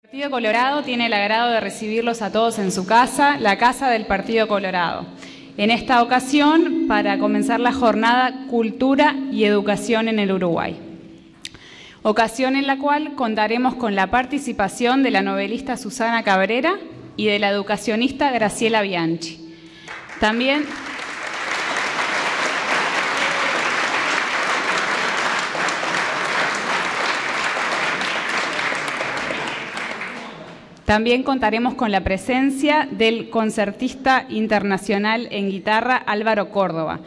El Partido Colorado tiene el agrado de recibirlos a todos en su casa, la Casa del Partido Colorado. En esta ocasión, para comenzar la jornada Cultura y Educación en el Uruguay. Ocasión en la cual contaremos con la participación de la novelista Susana Cabrera y de la educacionista Graciela Bianchi. También contaremos con la presencia del concertista internacional en guitarra Álvaro Córdoba,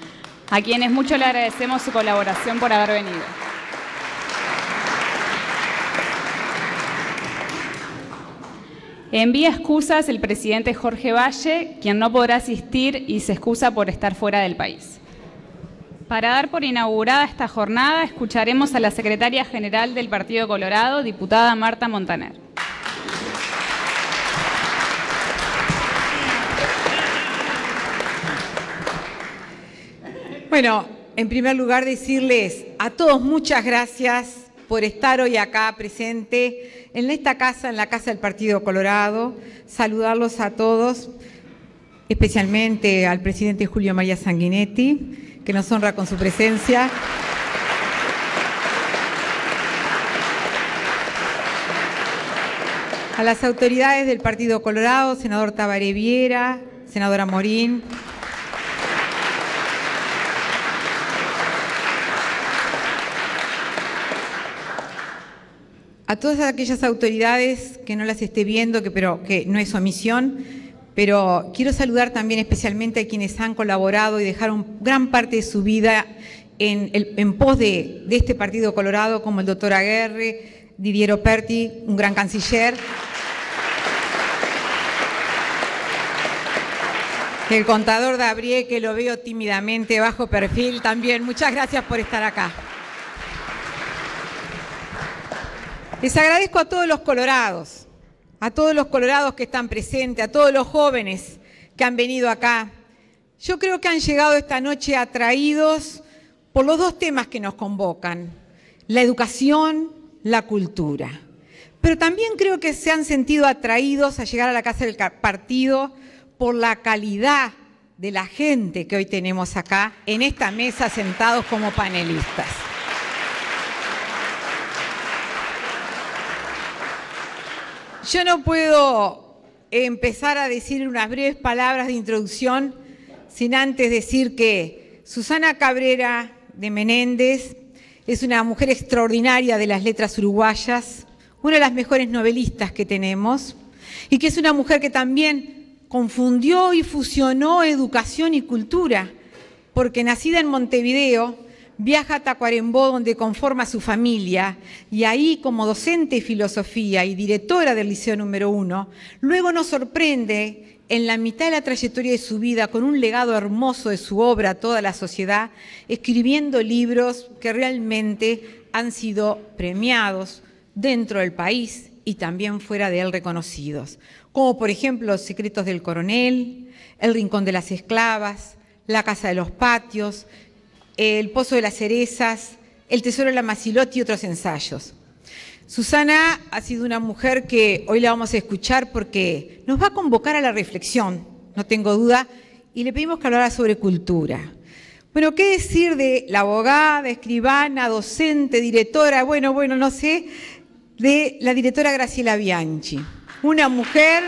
a quienes mucho le agradecemos su colaboración por haber venido. Envía excusas el presidente Jorge Valle, quien no podrá asistir y se excusa por estar fuera del país. Para dar por inaugurada esta jornada, escucharemos a la secretaria general del Partido Colorado, diputada Marta Montaner. Bueno, en primer lugar decirles a todos muchas gracias por estar hoy acá presente en esta casa, en la Casa del Partido Colorado. Saludarlos a todos, especialmente al presidente Julio María Sanguinetti, que nos honra con su presencia. A las autoridades del Partido Colorado, senador Tabaré Viera, senadora Morín. A todas aquellas autoridades que no las esté viendo, pero que no es omisión, pero quiero saludar también especialmente a quienes han colaborado y dejaron gran parte de su vida en pos de este Partido Colorado, como el doctor Aguerre, Didier Operti, un gran canciller, el contador Dabrié, que lo veo tímidamente bajo perfil también. Muchas gracias por estar acá. Les agradezco a todos los colorados que están presentes, a todos los jóvenes que han venido acá. Yo creo que han llegado esta noche atraídos por los dos temas que nos convocan, la educación, la cultura. Pero también creo que se han sentido atraídos a llegar a la Casa del Partido por la calidad de la gente que hoy tenemos acá en esta mesa sentados como panelistas. Yo no puedo empezar a decir unas breves palabras de introducción sin antes decir que Susana Cabrera de Menéndez es una mujer extraordinaria de las letras uruguayas, una de las mejores novelistas que tenemos, y que es una mujer que también confundió y fusionó educación y cultura, porque nacida en Montevideo, viaja a Tacuarembó, donde conforma su familia, y ahí, como docente de filosofía y directora del Liceo número 1, luego nos sorprende en la mitad de la trayectoria de su vida con un legado hermoso de su obra a toda la sociedad, escribiendo libros que realmente han sido premiados dentro del país y también fuera de él reconocidos, como por ejemplo Los secretos del coronel, El rincón de las esclavas, La casa de los patios, El pozo de las cerezas, El tesoro de la Macilotti y otros ensayos. Susana ha sido una mujer que hoy la vamos a escuchar porque nos va a convocar a la reflexión, no tengo duda, y le pedimos que hablara sobre cultura. Bueno, ¿qué decir de la abogada, escribana, docente, directora, no sé, de la directora Graciela Bianchi? Una mujer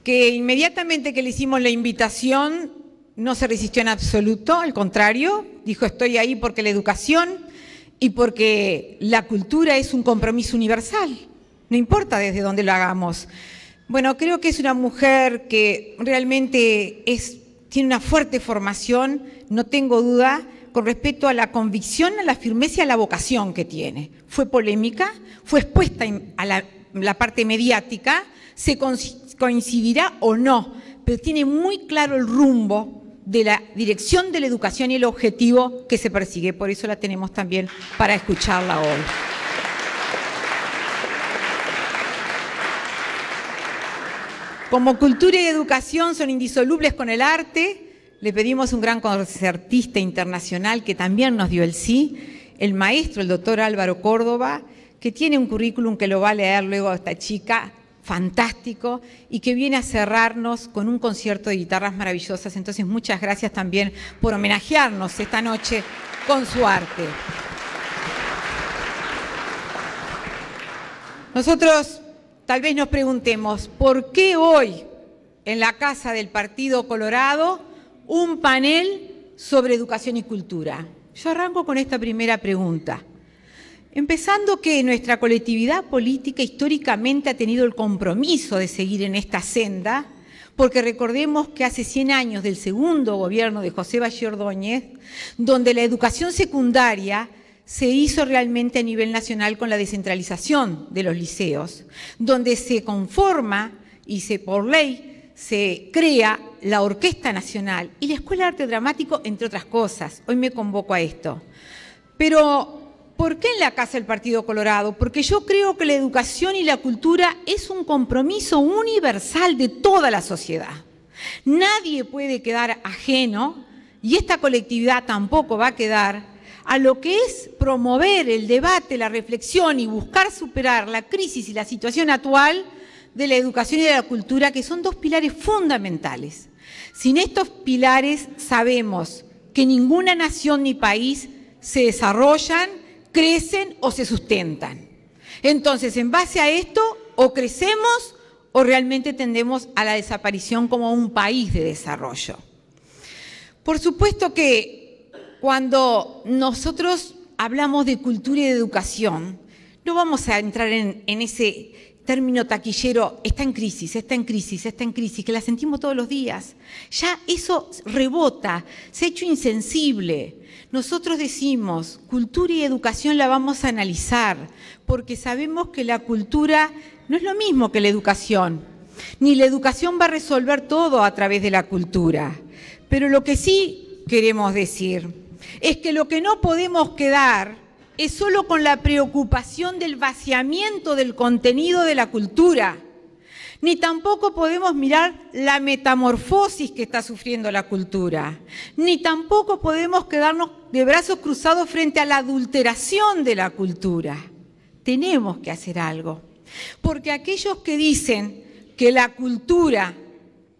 que inmediatamente que le hicimos la invitación no se resistió en absoluto, al contrario, dijo estoy ahí porque la educación y porque la cultura es un compromiso universal, no importa desde dónde lo hagamos. Bueno, creo que es una mujer que realmente tiene una fuerte formación, no tengo duda, con respecto a la convicción, a la firmeza y a la vocación que tiene. Fue polémica, fue expuesta a la parte mediática, se coincidirá o no, pero tiene muy claro el rumbo de la dirección de la educación y el objetivo que se persigue. Por eso la tenemos también para escucharla hoy. Como cultura y educación son indisolubles con el arte, le pedimos a un gran concertista internacional que también nos dio el sí, el maestro, el doctor Álvaro Córdoba, que tiene un currículum que lo va a leer luego esta chica, fantástico, y que viene a cerrarnos con un concierto de guitarras maravillosas. Entonces, muchas gracias también por homenajearnos esta noche con su arte. Nosotros tal vez nos preguntemos, ¿por qué hoy en la Casa del Partido Colorado un panel sobre educación y cultura? Yo arranco con esta primera pregunta. Empezando que nuestra colectividad política históricamente ha tenido el compromiso de seguir en esta senda, porque recordemos que hace 100 años del segundo gobierno de José Valle Ordóñez, donde la educación secundaria se hizo realmente a nivel nacional con la descentralización de los liceos, donde se conforma y por ley se crea la Orquesta Nacional y la Escuela de Arte Dramático, entre otras cosas. Hoy me convoco a esto. Pero ¿por qué en la Casa del Partido Colorado? Porque yo creo que la educación y la cultura es un compromiso universal de toda la sociedad. Nadie puede quedar ajeno, y esta colectividad tampoco va a quedar, a lo que es promover el debate, la reflexión y buscar superar la crisis y la situación actual de la educación y de la cultura, que son dos pilares fundamentales. Sin estos pilares sabemos que ninguna nación ni país se desarrollan, crecen o se sustentan. Entonces, en base a esto, o crecemos o realmente tendemos a la desaparición como un país de desarrollo. Por supuesto que cuando nosotros hablamos de cultura y de educación, no vamos a entrar en ese término taquillero, está en crisis, está en crisis, está en crisis, que la sentimos todos los días. Ya eso rebota, se ha hecho insensible. Nosotros decimos, cultura y educación la vamos a analizar, porque sabemos que la cultura no es lo mismo que la educación, ni la educación va a resolver todo a través de la cultura. Pero lo que sí queremos decir es que lo que no podemos quedar es solo con la preocupación del vaciamiento del contenido de la cultura, ni tampoco podemos mirar la metamorfosis que está sufriendo la cultura, ni tampoco podemos quedarnos de brazos cruzados frente a la adulteración de la cultura. Tenemos que hacer algo, porque aquellos que dicen que la cultura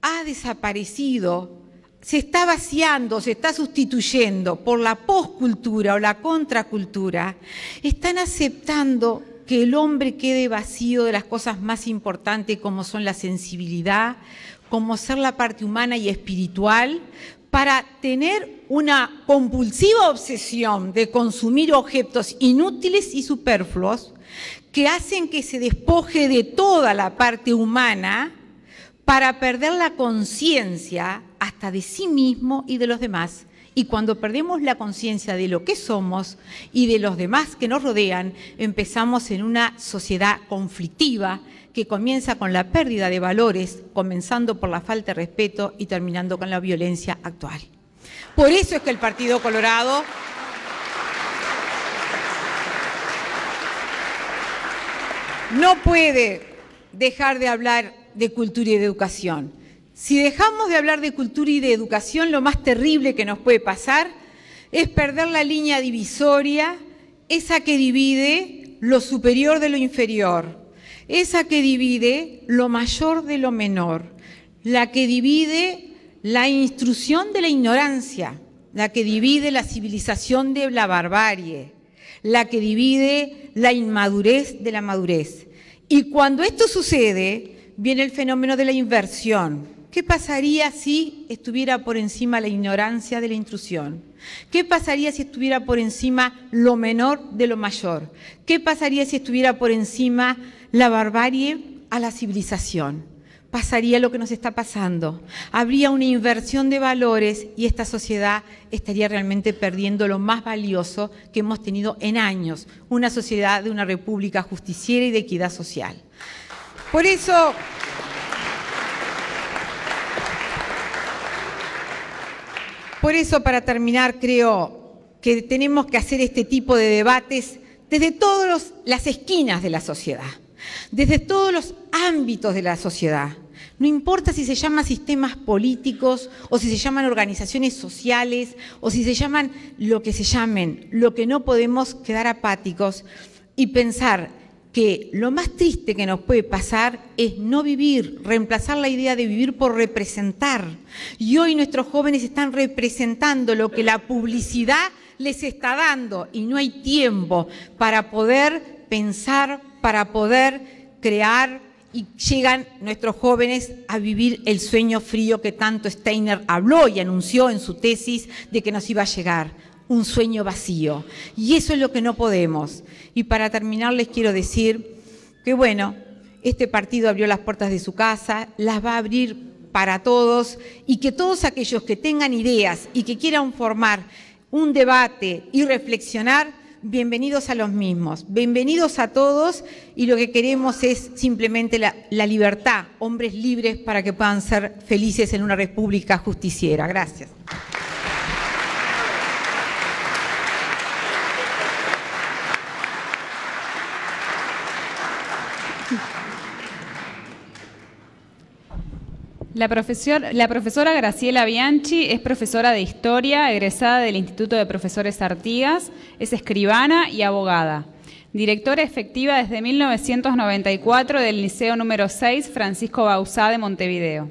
ha desaparecido, se está vaciando, se está sustituyendo por la poscultura o la contracultura, están aceptando que el hombre quede vacío de las cosas más importantes como son la sensibilidad, como ser la parte humana y espiritual, para tener una compulsiva obsesión de consumir objetos inútiles y superfluos que hacen que se despoje de toda la parte humana para perder la conciencia hasta de sí mismo y de los demás. Y cuando perdemos la conciencia de lo que somos y de los demás que nos rodean, empezamos en una sociedad conflictiva que comienza con la pérdida de valores, comenzando por la falta de respeto y terminando con la violencia actual. Por eso es que el Partido Colorado no puede dejar de hablar de cultura y de educación. Si dejamos de hablar de cultura y de educación, lo más terrible que nos puede pasar es perder la línea divisoria, esa que divide lo superior de lo inferior, esa que divide lo mayor de lo menor, la que divide la instrucción de la ignorancia, la que divide la civilización de la barbarie, la que divide la inmadurez de la madurez. Y cuando esto sucede, viene el fenómeno de la inversión. ¿Qué pasaría si estuviera por encima la ignorancia de la intrusión? ¿Qué pasaría si estuviera por encima lo menor de lo mayor? ¿Qué pasaría si estuviera por encima la barbarie a la civilización? Pasaría lo que nos está pasando. Habría una inversión de valores y esta sociedad estaría realmente perdiendo lo más valioso que hemos tenido en años, una sociedad de una república justiciera y de equidad social. Por eso, para terminar, creo que tenemos que hacer este tipo de debates desde todas las esquinas de la sociedad, desde todos los ámbitos de la sociedad. No importa si se llaman sistemas políticos o si se llaman organizaciones sociales o si se llaman lo que se llamen, lo que no podemos quedar apáticos y pensar que lo más triste que nos puede pasar es no vivir, reemplazar la idea de vivir por representar. Y hoy nuestros jóvenes están representando lo que la publicidad les está dando y no hay tiempo para poder pensar, para poder crear, y llegan nuestros jóvenes a vivir el sueño frío que tanto Steiner habló y anunció en su tesis de que nos iba a llegar, un sueño vacío. Y eso es lo que no podemos. Y para terminar les quiero decir que, bueno, este partido abrió las puertas de su casa, las va a abrir para todos y que todos aquellos que tengan ideas y que quieran formar un debate y reflexionar, bienvenidos a los mismos, bienvenidos a todos, y lo que queremos es simplemente la libertad, hombres libres para que puedan ser felices en una república justiciera. Gracias. La profesora Graciela Bianchi es profesora de Historia, egresada del Instituto de Profesores Artigas, es escribana y abogada. Directora efectiva desde 1994 del Liceo número 6 Francisco Bauzá de Montevideo.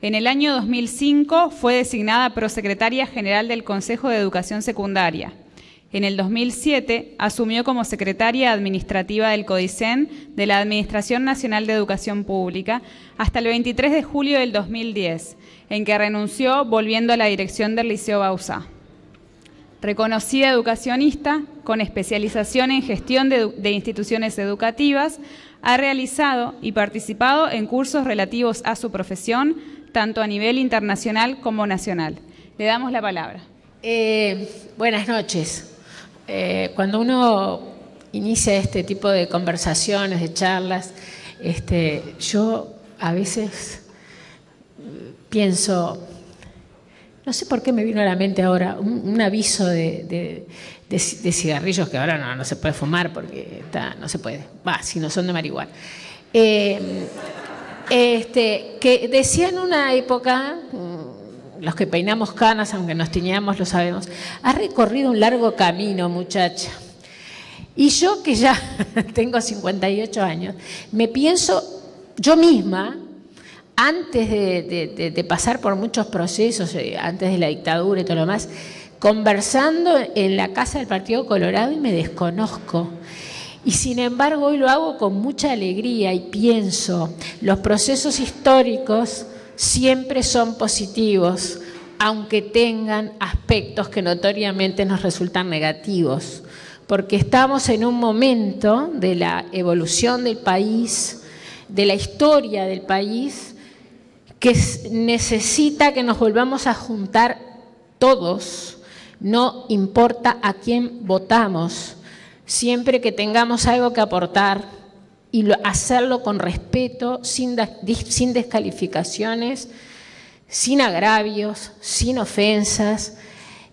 En el año 2005 fue designada prosecretaria general del Consejo de Educación Secundaria. En el 2007 asumió como secretaria administrativa del CODICEN de la Administración Nacional de Educación Pública hasta el 23 de julio del 2010, en que renunció volviendo a la dirección del Liceo Bauzá. Reconocida educacionista, con especialización en gestión de instituciones educativas, ha realizado y participado en cursos relativos a su profesión, tanto a nivel internacional como nacional. Le damos la palabra. Buenas noches. Cuando uno inicia este tipo de conversaciones, de charlas, yo a veces pienso, no sé por qué me vino a la mente ahora un aviso de cigarrillos que ahora no se puede fumar porque no se puede, si no son de marihuana. Que decía en una época, los que peinamos canas, aunque nos tiñamos, lo sabemos, ha recorrido un largo camino, muchacha. Y yo, que ya tengo 58 años, me pienso yo misma, antes de pasar por muchos procesos, antes de la dictadura y todo lo demás, conversando en la casa del Partido Colorado y me desconozco. Y sin embargo hoy lo hago con mucha alegría y pienso, los procesos históricos siempre son positivos, aunque tengan aspectos que notoriamente nos resultan negativos, porque estamos en un momento de la evolución del país, de la historia del país, que necesita que nos volvamos a juntar todos, no importa a quién votamos, siempre que tengamos algo que aportar, y hacerlo con respeto, sin descalificaciones, sin agravios, sin ofensas,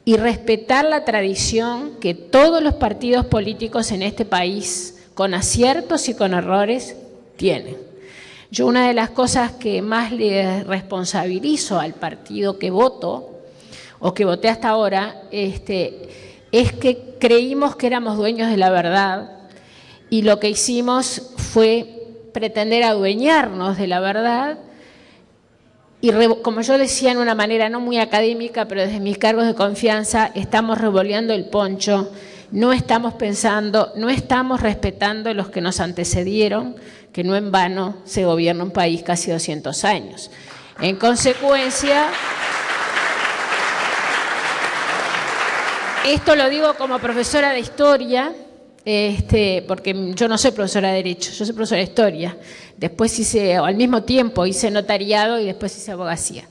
y respetar la tradición que todos los partidos políticos en este país, con aciertos y con errores, tienen. Yo una de las cosas que más le responsabilizo al partido que voto, o que voté hasta ahora, es que creímos que éramos dueños de la verdad, y lo que hicimos fue pretender adueñarnos de la verdad y, como yo decía en una manera no muy académica, pero desde mis cargos de confianza, estamos revoleando el poncho, no estamos pensando, no estamos respetando los que nos antecedieron, que no en vano se gobierna un país casi 200 años. En consecuencia, esto lo digo como profesora de historia, porque yo no soy profesora de Derecho, yo soy profesora de Historia. Después al mismo tiempo hice notariado y después hice abogacía.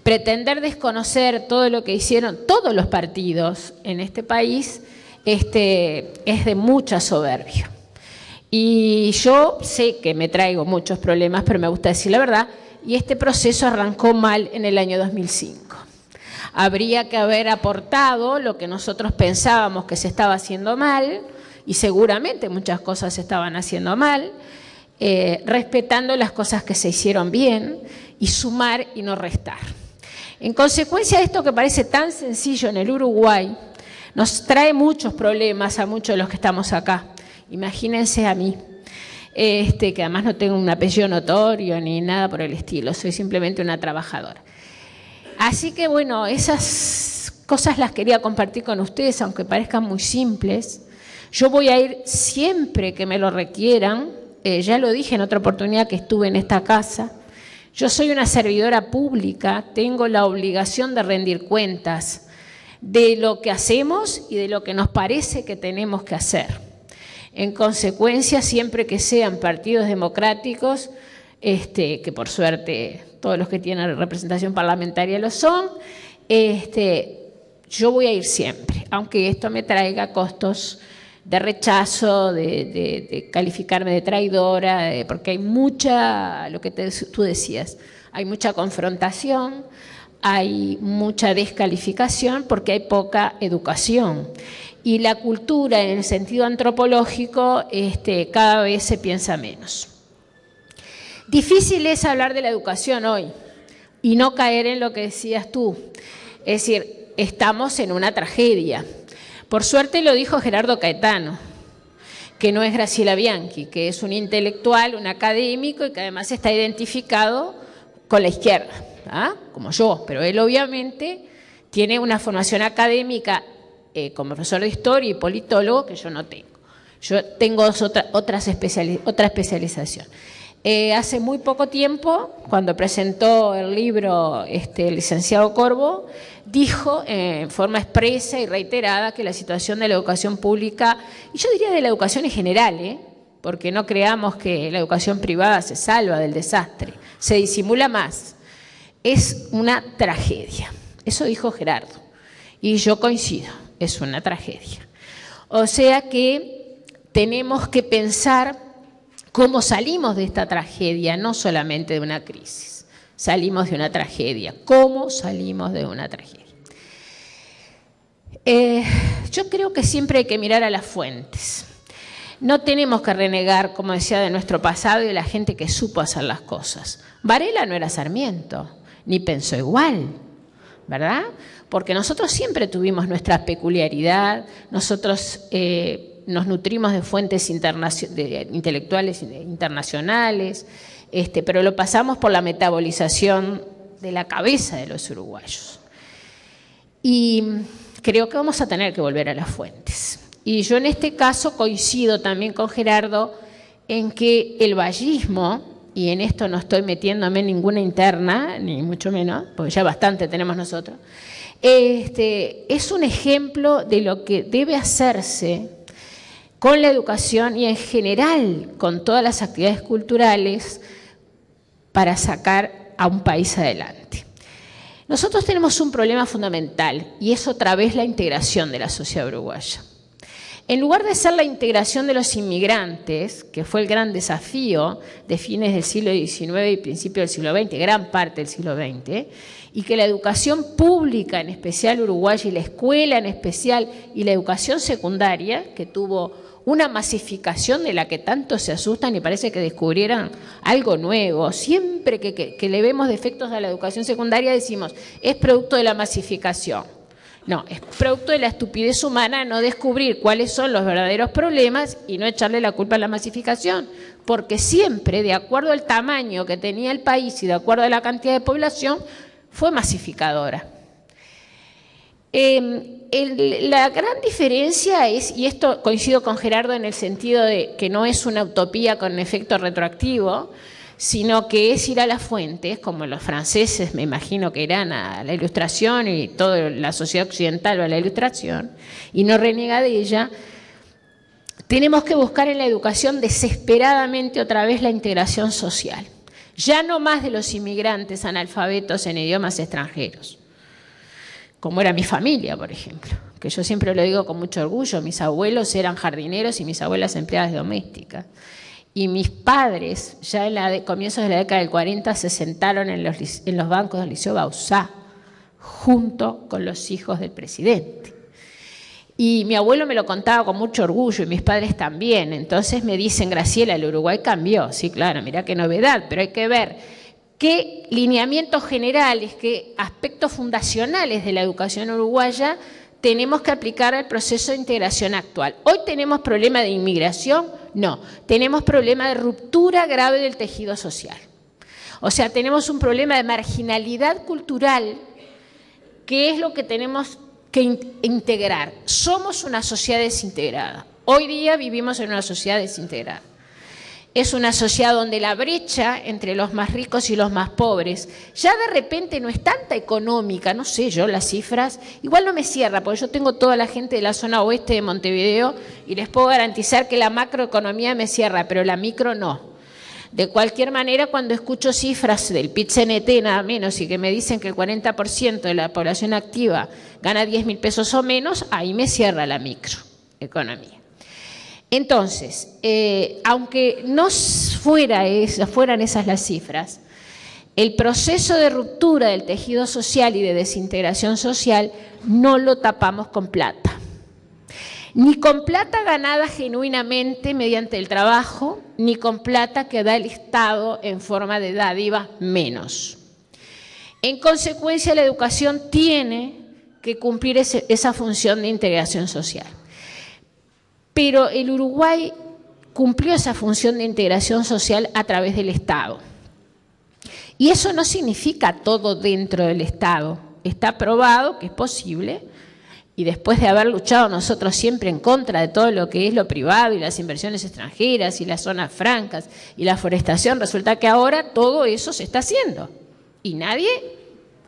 Pretender desconocer todo lo que hicieron todos los partidos en este país es de mucha soberbia. Y yo sé que me traigo muchos problemas, pero me gusta decir la verdad, y este proceso arrancó mal en el año 2005. Habría que haber aportado lo que nosotros pensábamos que se estaba haciendo mal, y seguramente muchas cosas se estaban haciendo mal, respetando las cosas que se hicieron bien y sumar y no restar. En consecuencia, esto que parece tan sencillo en el Uruguay nos trae muchos problemas a muchos de los que estamos acá. Imagínense a mí, que además no tengo un apellido notorio ni nada por el estilo, soy simplemente una trabajadora. Así que bueno, esas cosas las quería compartir con ustedes, aunque parezcan muy simples. Yo voy a ir siempre que me lo requieran, ya lo dije en otra oportunidad que estuve en esta casa. Yo soy una servidora pública, tengo la obligación de rendir cuentas de lo que hacemos y de lo que nos parece que tenemos que hacer. En consecuencia, siempre que sean partidos democráticos, que por suerte todos los que tienen representación parlamentaria lo son, yo voy a ir siempre, aunque esto me traiga costos de rechazo, de calificarme de traidora, porque hay mucha, lo que tú decías, hay mucha confrontación, hay mucha descalificación porque hay poca educación. Y la cultura en el sentido antropológico cada vez se piensa menos. Difícil es hablar de la educación hoy y no caer en lo que decías tú. Es decir, estamos en una tragedia. Por suerte lo dijo Gerardo Caetano, que no es Graciela Bianchi, que es un intelectual, un académico y que además está identificado con la izquierda, ¿ah? Como yo, pero él obviamente tiene una formación académica como profesor de historia y politólogo que yo no tengo. Yo tengo otra especialización. Hace muy poco tiempo, cuando presentó el libro el licenciado Corvo, dijo en forma expresa y reiterada que la situación de la educación pública, y yo diría de la educación en general, porque no creamos que la educación privada se salva del desastre, se disimula más, es una tragedia. Eso dijo Gerardo, y yo coincido, es una tragedia. O sea que tenemos que pensar cómo salimos de esta tragedia, no solamente de una crisis, salimos de una tragedia. ¿Cómo salimos de una tragedia? Yo creo que siempre hay que mirar a las fuentes. No tenemos que renegar, como decía, de nuestro pasado y de la gente que supo hacer las cosas. Varela no era Sarmiento, ni pensó igual, ¿verdad? Porque nosotros siempre tuvimos nuestra peculiaridad, nosotros nos nutrimos de fuentes intelectuales internacionales, pero lo pasamos por la metabolización de la cabeza de los uruguayos. Y creo que vamos a tener que volver a las fuentes. Y yo en este caso coincido también con Gerardo en que el vallismo, y en esto no estoy metiéndome en ninguna interna, ni mucho menos, porque ya bastante tenemos nosotros, es un ejemplo de lo que debe hacerse con la educación y en general con todas las actividades culturales para sacar a un país adelante. Nosotros tenemos un problema fundamental y es otra vez la integración de la sociedad uruguaya. En lugar de ser la integración de los inmigrantes, que fue el gran desafío de fines del siglo XIX y principios del siglo XX, gran parte del siglo XX, y que la educación pública, en especial uruguaya, y la escuela en especial, y la educación secundaria, que tuvo una masificación de la que tanto se asustan y parece que descubrieran algo nuevo. Siempre que le vemos defectos a la educación secundaria decimos, es producto de la masificación. No, es producto de la estupidez humana no descubrir cuáles son los verdaderos problemas y no echarle la culpa a la masificación, porque siempre, de acuerdo al tamaño que tenía el país y de acuerdo a la cantidad de población, fue masificadora. La gran diferencia es, y esto coincido con Gerardo en el sentido de que no es una utopía con efecto retroactivo, sino que es ir a las fuentes, como los franceses me imagino que irán a la Ilustración y toda la sociedad occidental va a la Ilustración, y no reniega de ella. Tenemos que buscar en la educación desesperadamente otra vez la integración social, ya no más de los inmigrantes analfabetos en idiomas extranjeros, como era mi familia, por ejemplo, que yo siempre lo digo con mucho orgullo, mis abuelos eran jardineros y mis abuelas empleadas domésticas. Y mis padres, ya en comienzos de la década del 40, se sentaron en los bancos del Liceo Bauzá, junto con los hijos del presidente. Y mi abuelo me lo contaba con mucho orgullo y mis padres también. Entonces me dicen, Graciela, el Uruguay cambió. Sí, claro, mirá qué novedad, pero hay que ver qué lineamientos generales, qué aspectos fundacionales de la educación uruguaya tenemos que aplicar al proceso de integración actual. ¿Hoy tenemos problema de inmigración? No, tenemos problema de ruptura grave del tejido social. O sea, tenemos un problema de marginalidad cultural, que es lo que tenemos que integrar. Somos una sociedad desintegrada. Hoy día vivimos en una sociedad desintegrada. Es una sociedad donde la brecha entre los más ricos y los más pobres ya de repente no es tanta económica, no sé yo las cifras, igual no me cierra, porque yo tengo toda la gente de la zona oeste de Montevideo y les puedo garantizar que la macroeconomía me cierra, pero la micro no. De cualquier manera, cuando escucho cifras del PIT-CNT nada menos y que me dicen que el 40% de la población activa gana 10.000 pesos o menos, ahí me cierra la microeconomía. Entonces, aunque no fueran esas las cifras, el proceso de ruptura del tejido social y de desintegración social no lo tapamos con plata. Ni con plata ganada genuinamente mediante el trabajo, ni con plata que da el Estado en forma de dádiva menos. En consecuencia, la educación tiene que cumplir esa función de integración social. Pero el Uruguay cumplió esa función de integración social a través del Estado. Y eso no significa todo dentro del Estado. Está probado que es posible. Y después de haber luchado nosotros siempre en contra de todo lo que es lo privado y las inversiones extranjeras y las zonas francas y la forestación, resulta que ahora todo eso se está haciendo. Y nadie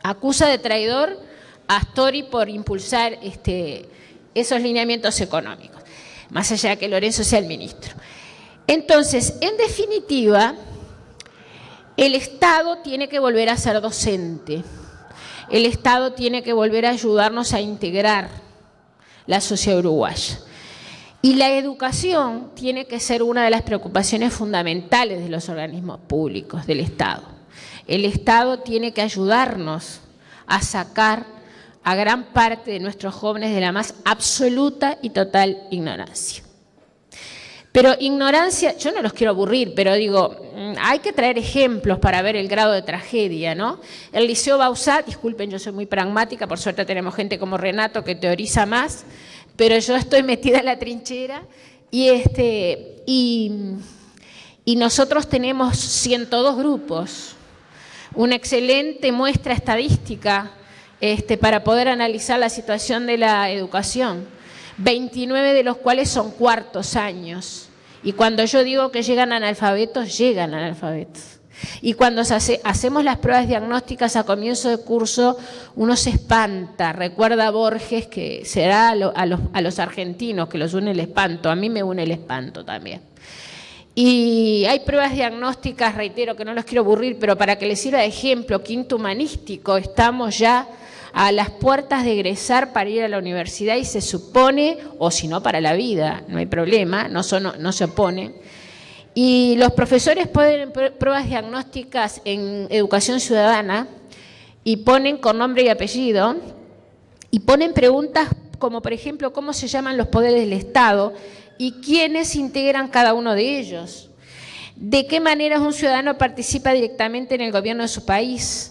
acusa de traidor a Astori por impulsar esos lineamientos económicos, más allá de que Lorenzo sea el ministro. Entonces, en definitiva, el Estado tiene que volver a ser docente. El Estado tiene que volver a ayudarnos a integrar la sociedad uruguaya. Y la educación tiene que ser una de las preocupaciones fundamentales de los organismos públicos del Estado. El Estado tiene que ayudarnos a sacar a gran parte de nuestros jóvenes de la más absoluta y total ignorancia. Pero ignorancia, yo no los quiero aburrir, pero digo, hay que traer ejemplos para ver el grado de tragedia, ¿no? El Liceo Bauzá, disculpen, yo soy muy pragmática, por suerte tenemos gente como Renato que teoriza más, pero yo estoy metida en la trinchera y nosotros tenemos 102 grupos, una excelente muestra estadística para poder analizar la situación de la educación. 29 de los cuales son cuartos años. Y cuando yo digo que llegan analfabetos, llegan analfabetos. Y cuando hacemos las pruebas diagnósticas a comienzo de curso, uno se espanta. Recuerda a Borges que será a los argentinos que los une el espanto. A mí me une el espanto también. Y hay pruebas diagnósticas, reitero que no los quiero aburrir, pero para que les sirva de ejemplo, quinto humanístico, estamos ya a las puertas de egresar para ir a la universidad y se supone, o si no para la vida, no hay problema, no se oponen. Y los profesores ponen pruebas diagnósticas en educación ciudadana y ponen con nombre y apellido y ponen preguntas como por ejemplo cómo se llaman los poderes del Estado y quiénes integran cada uno de ellos. ¿De qué manera un ciudadano participa directamente en el gobierno de su país?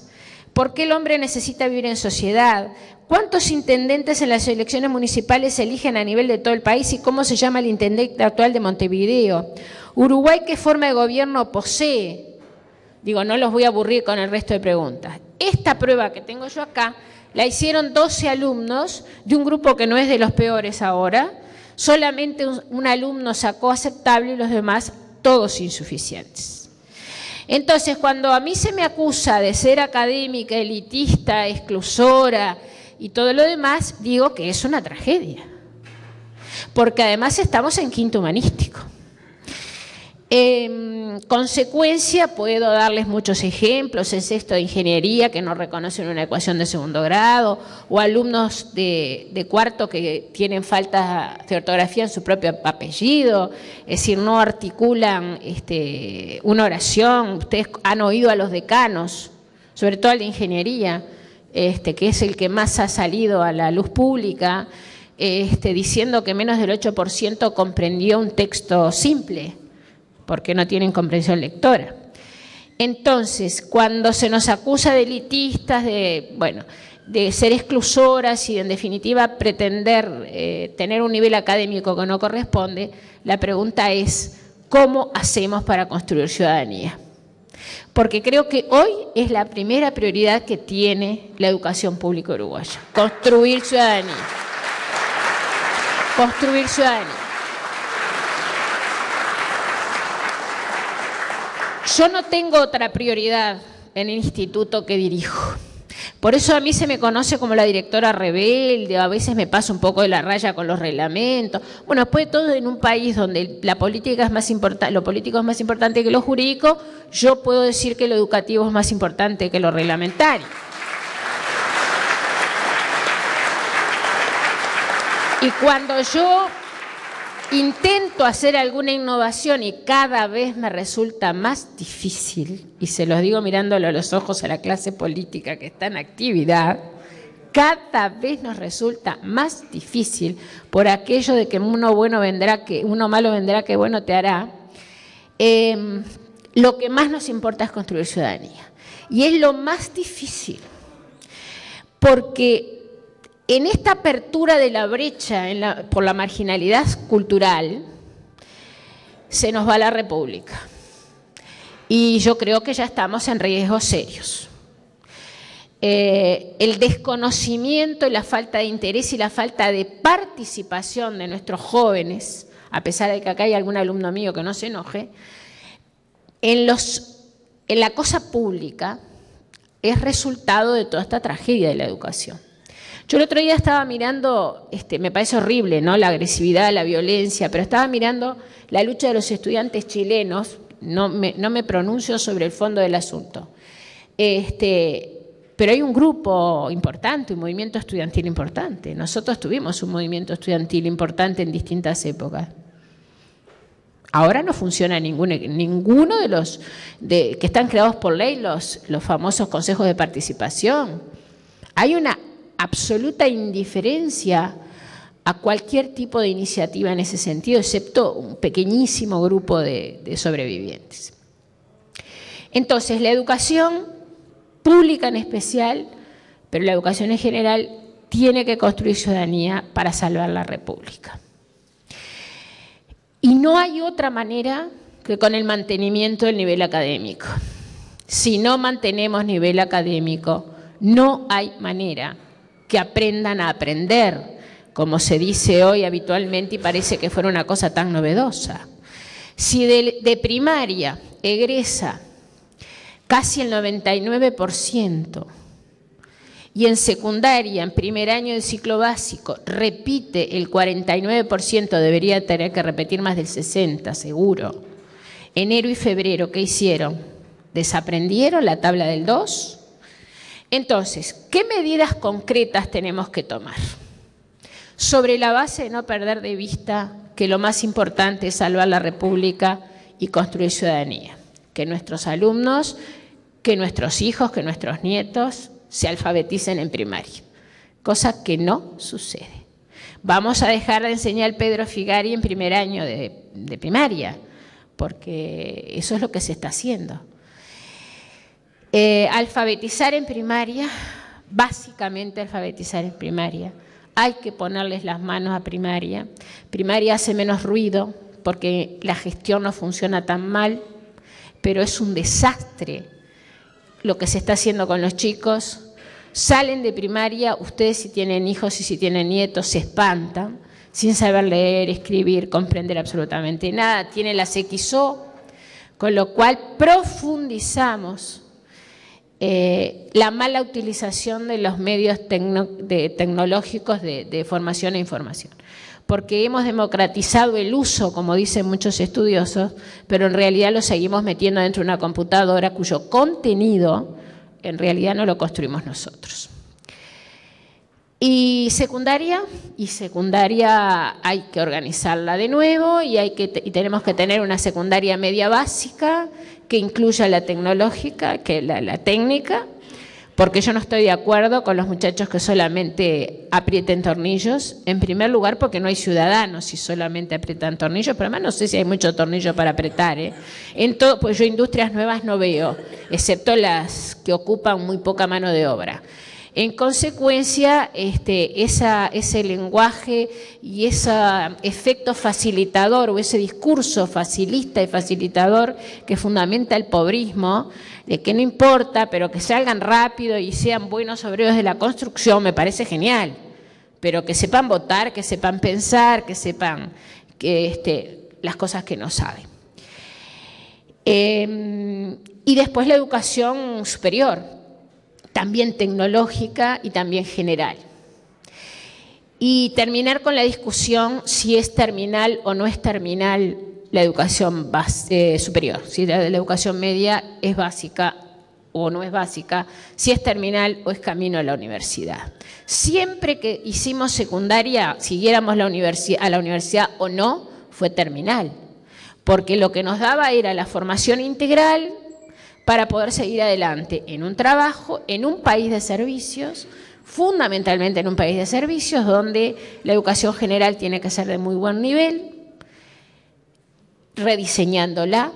¿Por qué el hombre necesita vivir en sociedad? ¿Cuántos intendentes en las elecciones municipales se eligen a nivel de todo el país y cómo se llama el intendente actual de Montevideo? ¿Uruguay qué forma de gobierno posee? Digo, no los voy a aburrir con el resto de preguntas. Esta prueba que tengo yo acá la hicieron 12 alumnos de un grupo que no es de los peores ahora. Solamente un alumno sacó aceptable y los demás todos insuficientes. Entonces, cuando a mí se me acusa de ser académica, elitista, exclusora y todo lo demás, digo que es una tragedia. Porque además estamos en quinto humanístico. En consecuencia, puedo darles muchos ejemplos, en sexto de ingeniería que no reconocen una ecuación de segundo grado, o alumnos de cuarto que tienen falta de ortografía en su propio apellido, es decir, no articulan una oración. Ustedes han oído a los decanos, sobre todo al de ingeniería, que es el que más ha salido a la luz pública, diciendo que menos del 8% comprendió un texto simple, porque no tienen comprensión lectora. Entonces, cuando se nos acusa de elitistas, de ser exclusoras y en definitiva pretender tener un nivel académico que no corresponde, la pregunta es, ¿cómo hacemos para construir ciudadanía? Porque creo que hoy es la primera prioridad que tiene la educación pública uruguaya, construir ciudadanía. Construir ciudadanía. Yo no tengo otra prioridad en el instituto que dirijo. Por eso a mí se me conoce como la directora rebelde, a veces me paso un poco de la raya con los reglamentos. Bueno, después de todo, en un país donde la política es más importante, lo político es más importante que lo jurídico, yo puedo decir que lo educativo es más importante que lo reglamentario. Y cuando yo intento hacer alguna innovación y cada vez me resulta más difícil, y se los digo mirándolo a los ojos a la clase política que está en actividad, cada vez nos resulta más difícil por aquello de que uno bueno vendrá, que uno malo vendrá, que bueno te hará. Lo que más nos importa es construir ciudadanía. Y es lo más difícil, porque en esta apertura de la brecha por la marginalidad cultural, se nos va la República. Y yo creo que ya estamos en riesgos serios. El desconocimiento y la falta de interés y la falta de participación de nuestros jóvenes, a pesar de que acá hay algún alumno mío que no se enoje, en la cosa pública es resultado de toda esta tragedia de la educación. Yo el otro día estaba mirando, me parece horrible, ¿no?, la agresividad, la violencia, pero estaba mirando la lucha de los estudiantes chilenos, no me pronuncio sobre el fondo del asunto, pero hay un grupo importante, un movimiento estudiantil importante. Nosotros tuvimos un movimiento estudiantil importante en distintas épocas. Ahora no funciona ninguno de los que están creados por ley, los famosos consejos de participación. Hay una absoluta indiferencia a cualquier tipo de iniciativa en ese sentido, excepto un pequeñísimo grupo de sobrevivientes. Entonces, la educación pública en especial, pero la educación en general, tiene que construir ciudadanía para salvar la República. Y no hay otra manera que con el mantenimiento del nivel académico. Si no mantenemos nivel académico, no hay manera que aprendan a aprender, como se dice hoy habitualmente y parece que fuera una cosa tan novedosa. Si de primaria egresa casi el 99% y en secundaria, en primer año del ciclo básico, repite el 49%, debería tener que repetir más del 60%, seguro. Enero y febrero, ¿qué hicieron? ¿Desaprendieron la tabla del 2? Entonces, ¿qué medidas concretas tenemos que tomar? Sobre la base de no perder de vista que lo más importante es salvar la República y construir ciudadanía. Que nuestros alumnos, que nuestros hijos, que nuestros nietos se alfabeticen en primaria, cosa que no sucede. Vamos a dejar de enseñar Pedro Figari en primer año de primaria, porque eso es lo que se está haciendo. Alfabetizar en primaria, básicamente alfabetizar en primaria. Hay que ponerles las manos a primaria. Primaria hace menos ruido porque la gestión no funciona tan mal, pero es un desastre lo que se está haciendo con los chicos. Salen de primaria, ustedes si tienen hijos y si tienen nietos se espantan, sin saber leer, escribir, comprender absolutamente nada. Tienen las XO, con lo cual profundizamos la mala utilización de los medios tecnológicos de formación e información. Porque hemos democratizado el uso, como dicen muchos estudiosos, pero en realidad lo seguimos metiendo dentro de una computadora cuyo contenido en realidad no lo construimos nosotros. Y secundaria hay que organizarla de nuevo y tenemos que tener una secundaria media básica que incluya la tecnológica, la técnica, Porque yo no estoy de acuerdo con los muchachos que solamente aprieten tornillos. En primer lugar, porque no hay ciudadanos si solamente aprietan tornillos, pero además no sé si hay mucho tornillo para apretar, ¿eh? Pues yo industrias nuevas no veo, excepto las que ocupan muy poca mano de obra. En consecuencia, ese lenguaje y ese efecto facilitador o ese discurso facilista y facilitador que fundamenta el pobrismo, de que no importa, pero que salgan rápido y sean buenos obreros de la construcción, me parece genial. Pero que sepan votar, que sepan pensar, que sepan las cosas que no saben. Y después la educación superior, también tecnológica y también general. Y terminar con la discusión si es terminal o no es terminal la educación superior, si la educación media es básica o no es básica, si es terminal o es camino a la universidad. Siempre que hicimos secundaria, siguiéramos a la universidad o no, fue terminal, porque lo que nos daba era la formación integral para poder seguir adelante en un trabajo, en un país de servicios, fundamentalmente en un país de servicios donde la educación general tiene que ser de muy buen nivel, rediseñándola,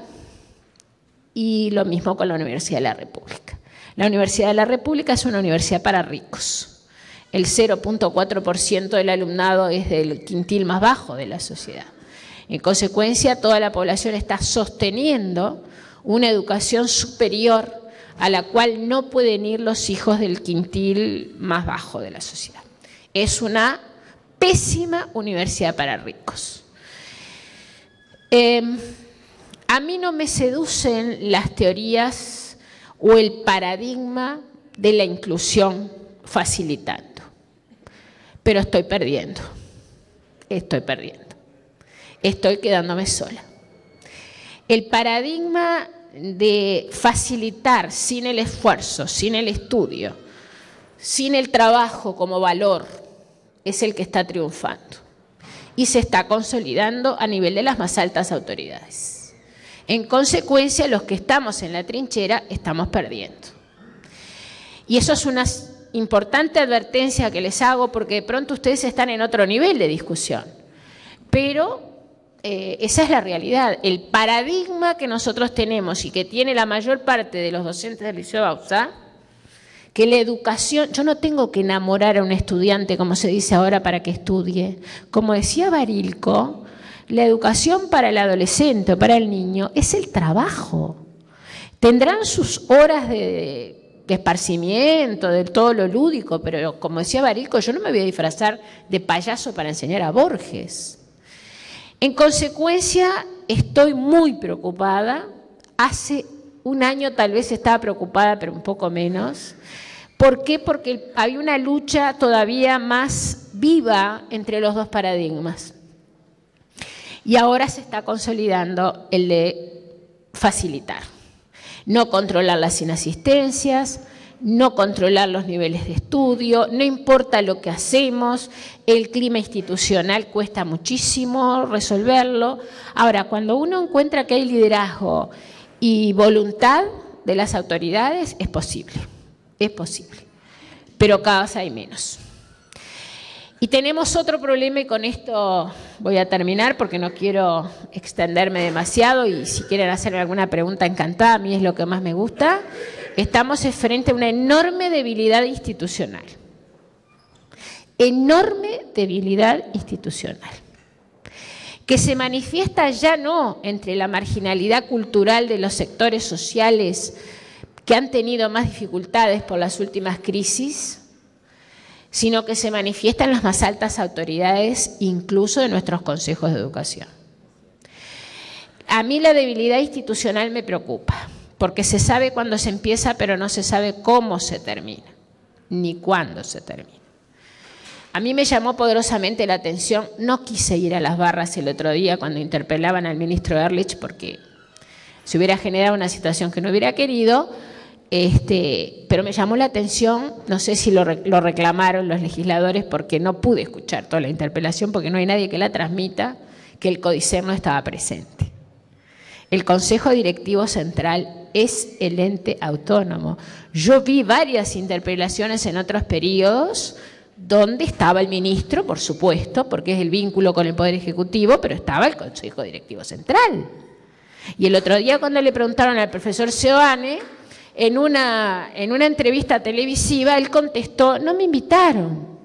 y lo mismo con la Universidad de la República. La Universidad de la República es una universidad para ricos. El 0.4% del alumnado es del quintil más bajo de la sociedad. En consecuencia, toda la población está sosteniendo una educación superior a la cual no pueden ir los hijos del quintil más bajo de la sociedad. Es una pésima universidad para ricos. A mí no me seducen las teorías o el paradigma de la inclusión facilitando, pero estoy perdiendo, estoy quedándome sola. El paradigma de facilitar sin el esfuerzo, sin el estudio, sin el trabajo como valor, es el que está triunfando y se está consolidando a nivel de las más altas autoridades. En consecuencia, los que estamos en la trinchera estamos perdiendo. Y eso es una importante advertencia que les hago, porque de pronto ustedes están en otro nivel de discusión, pero esa es la realidad. El paradigma que nosotros tenemos y que tiene la mayor parte de los docentes del Liceo Bauzá, que la educación, yo no tengo que enamorar a un estudiante, como se dice ahora, para que estudie. Como decía Barilco, la educación para el adolescente o para el niño es el trabajo. Tendrán sus horas de esparcimiento, de todo lo lúdico, pero como decía Barilco, yo no me voy a disfrazar de payaso para enseñar a Borges. En consecuencia, estoy muy preocupada. Hace un año tal vez estaba preocupada, pero un poco menos. ¿Por qué? Porque había una lucha todavía más viva entre los dos paradigmas. Y ahora se está consolidando el de facilitar. No controlar las inasistencias, no controlar los niveles de estudio, no importa lo que hacemos, el clima institucional cuesta muchísimo resolverlo. Ahora, cuando uno encuentra que hay liderazgo y voluntad de las autoridades, es posible, pero cada vez hay menos. Y tenemos otro problema, y con esto voy a terminar porque no quiero extenderme demasiado, y si quieren hacerme alguna pregunta, encantada, a mí es lo que más me gusta. Estamos frente a una enorme debilidad institucional. Enorme debilidad institucional. Que se manifiesta ya no entre la marginalidad cultural de los sectores sociales que han tenido más dificultades por las últimas crisis, sino que se manifiesta en las más altas autoridades, incluso de nuestros consejos de educación. A mí la debilidad institucional me preocupa, porque se sabe cuándo se empieza, pero no se sabe cómo se termina, ni cuándo se termina. A mí me llamó poderosamente la atención, no quise ir a las barras el otro día cuando interpelaban al ministro Ehrlich, porque se hubiera generado una situación que no hubiera querido, pero me llamó la atención, no sé si lo reclamaron los legisladores, porque no pude escuchar toda la interpelación, porque no hay nadie que la transmita, que el CODICER no estaba presente. El Consejo Directivo Central es el ente autónomo. Yo vi varias interpelaciones en otros periodos donde estaba el ministro, por supuesto, porque es el vínculo con el Poder Ejecutivo, pero estaba el Consejo Directivo Central. Y el otro día cuando le preguntaron al profesor Seoane, en una entrevista televisiva, él contestó, no me invitaron.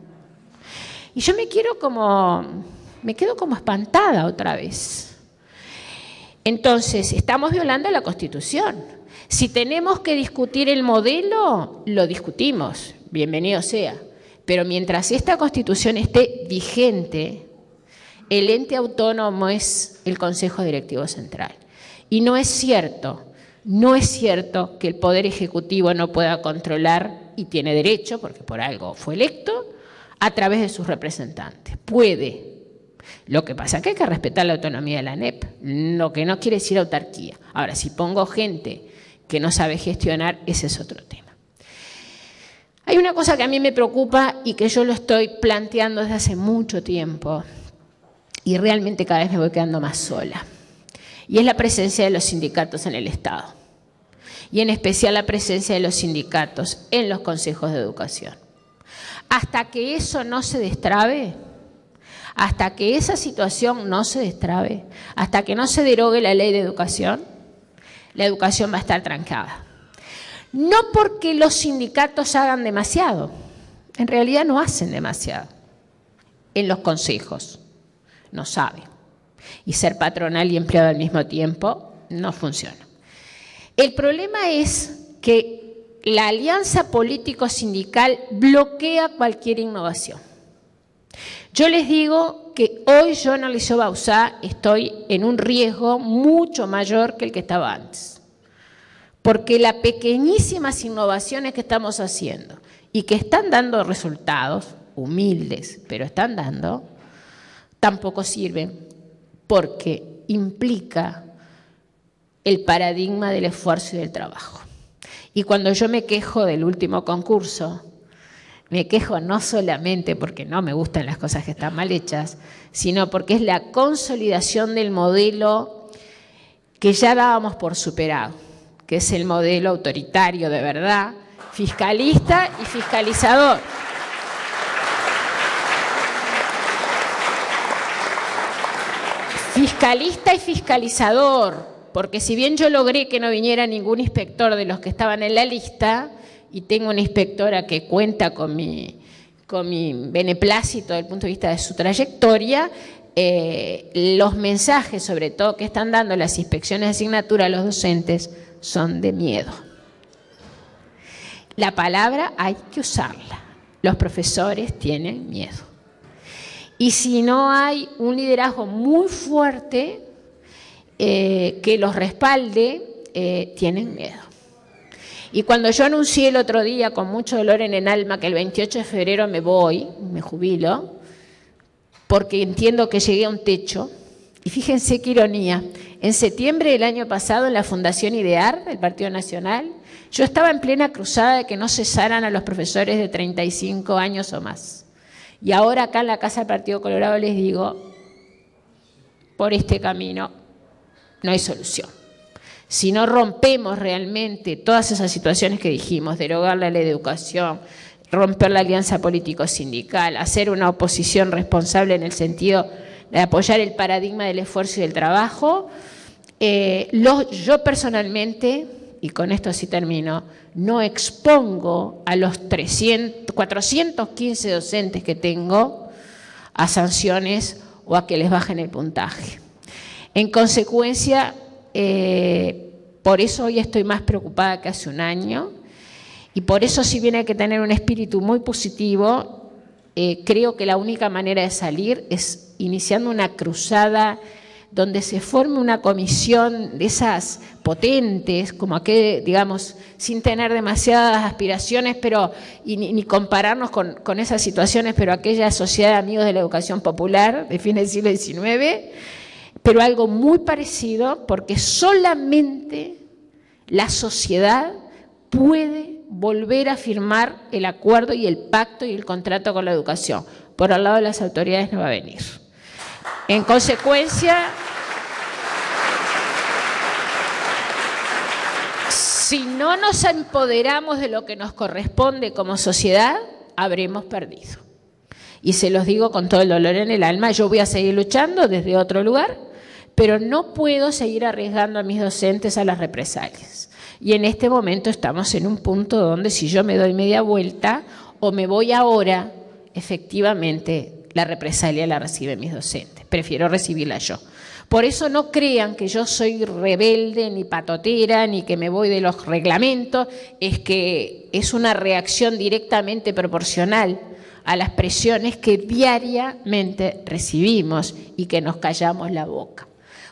Y yo me quedo como espantada otra vez. Entonces, estamos violando la Constitución. Si tenemos que discutir el modelo, lo discutimos, bienvenido sea. Pero mientras esta Constitución esté vigente, el ente autónomo es el Consejo Directivo Central. Y no es cierto que el Poder Ejecutivo no pueda controlar, y tiene derecho, porque por algo fue electo, a través de sus representantes. Puede. Lo que pasa es que hay que respetar la autonomía de la ANEP, lo que no quiere decir autarquía. Ahora, si pongo gente que no sabe gestionar, ese es otro tema. Hay una cosa que a mí me preocupa y que yo lo estoy planteando desde hace mucho tiempo y realmente cada vez me voy quedando más sola. Y es la presencia de los sindicatos en el Estado. Y en especial la presencia de los sindicatos en los consejos de educación. Hasta que eso no se destrabe, hasta que esa situación no se destrabe, hasta que no se derogue la ley de educación, la educación va a estar trancada. No porque los sindicatos hagan demasiado, en realidad no hacen demasiado. En los consejos no saben. Y ser patronal y empleado al mismo tiempo no funciona. El problema es que la alianza político-sindical bloquea cualquier innovación. Yo les digo que hoy yo en el Liceo Bauzá estoy en un riesgo mucho mayor que el que estaba antes. Porque las pequeñísimas innovaciones que estamos haciendo y que están dando resultados, humildes, pero están dando, tampoco sirven porque implica el paradigma del esfuerzo y del trabajo. Y cuando yo me quejo del último concurso, me quejo no solamente porque no me gustan las cosas que están mal hechas, sino porque es la consolidación del modelo que ya dábamos por superado, que es el modelo autoritario de verdad, fiscalista y fiscalizador. Fiscalista y fiscalizador, porque si bien yo logré que no viniera ningún inspector de los que estaban en la lista, y tengo una inspectora que cuenta con mi beneplácito desde el punto de vista de su trayectoria, los mensajes, sobre todo que están dando las inspecciones de asignatura a los docentes, son de miedo. La palabra hay que usarla. Los profesores tienen miedo. Y si no hay un liderazgo muy fuerte que los respalde, tienen miedo. Y cuando yo anuncié el otro día con mucho dolor en el alma que el 28 de febrero me voy, me jubilo, porque entiendo que llegué a un techo, y fíjense qué ironía, en septiembre del año pasado en la Fundación IDEAR del Partido Nacional, yo estaba en plena cruzada de que no cesaran a los profesores de 35 años o más. Y ahora acá en la Casa del Partido Colorado les digo, por este camino no hay solución. Si no rompemos realmente todas esas situaciones que dijimos, derogar la ley de educación, romper la alianza político-sindical, hacer una oposición responsable en el sentido de apoyar el paradigma del esfuerzo y del trabajo, yo personalmente, y con esto sí termino, no expongo a los 415 docentes que tengo a sanciones o a que les bajen el puntaje. En consecuencia, por eso hoy estoy más preocupada que hace un año y por eso, si bien hay que tener un espíritu muy positivo, creo que la única manera de salir es iniciando una cruzada donde se forme una comisión de esas potentes, como aquel, digamos, sin tener demasiadas aspiraciones, pero ni compararnos con esas situaciones, pero aquella sociedad de amigos de la educación popular de fines del siglo XIX, pero algo muy parecido, porque solamente la sociedad puede volver a firmar el acuerdo y el pacto y el contrato con la educación. Por el lado de las autoridades no va a venir. En consecuencia, no nos empoderamos de lo que nos corresponde como sociedad, habremos perdido. Y se los digo con todo el dolor en el alma, yo voy a seguir luchando desde otro lugar, pero no puedo seguir arriesgando a mis docentes a las represalias. Y en este momento estamos en un punto donde si yo me doy media vuelta o me voy ahora, efectivamente la represalia la reciben mis docentes. Prefiero recibirla yo. Por eso no crean que yo soy rebelde, ni patotera, ni que me voy de los reglamentos. Es que es una reacción directamente proporcional a las presiones que diariamente recibimos y que nos callamos la boca.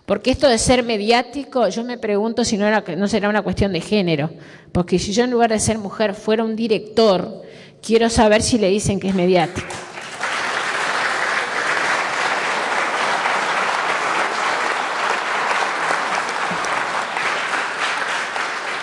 Porque esto de ser mediático, yo me pregunto si no será una cuestión de género. Porque si yo en lugar de ser mujer fuera un director, quiero saber si le dicen que es mediático.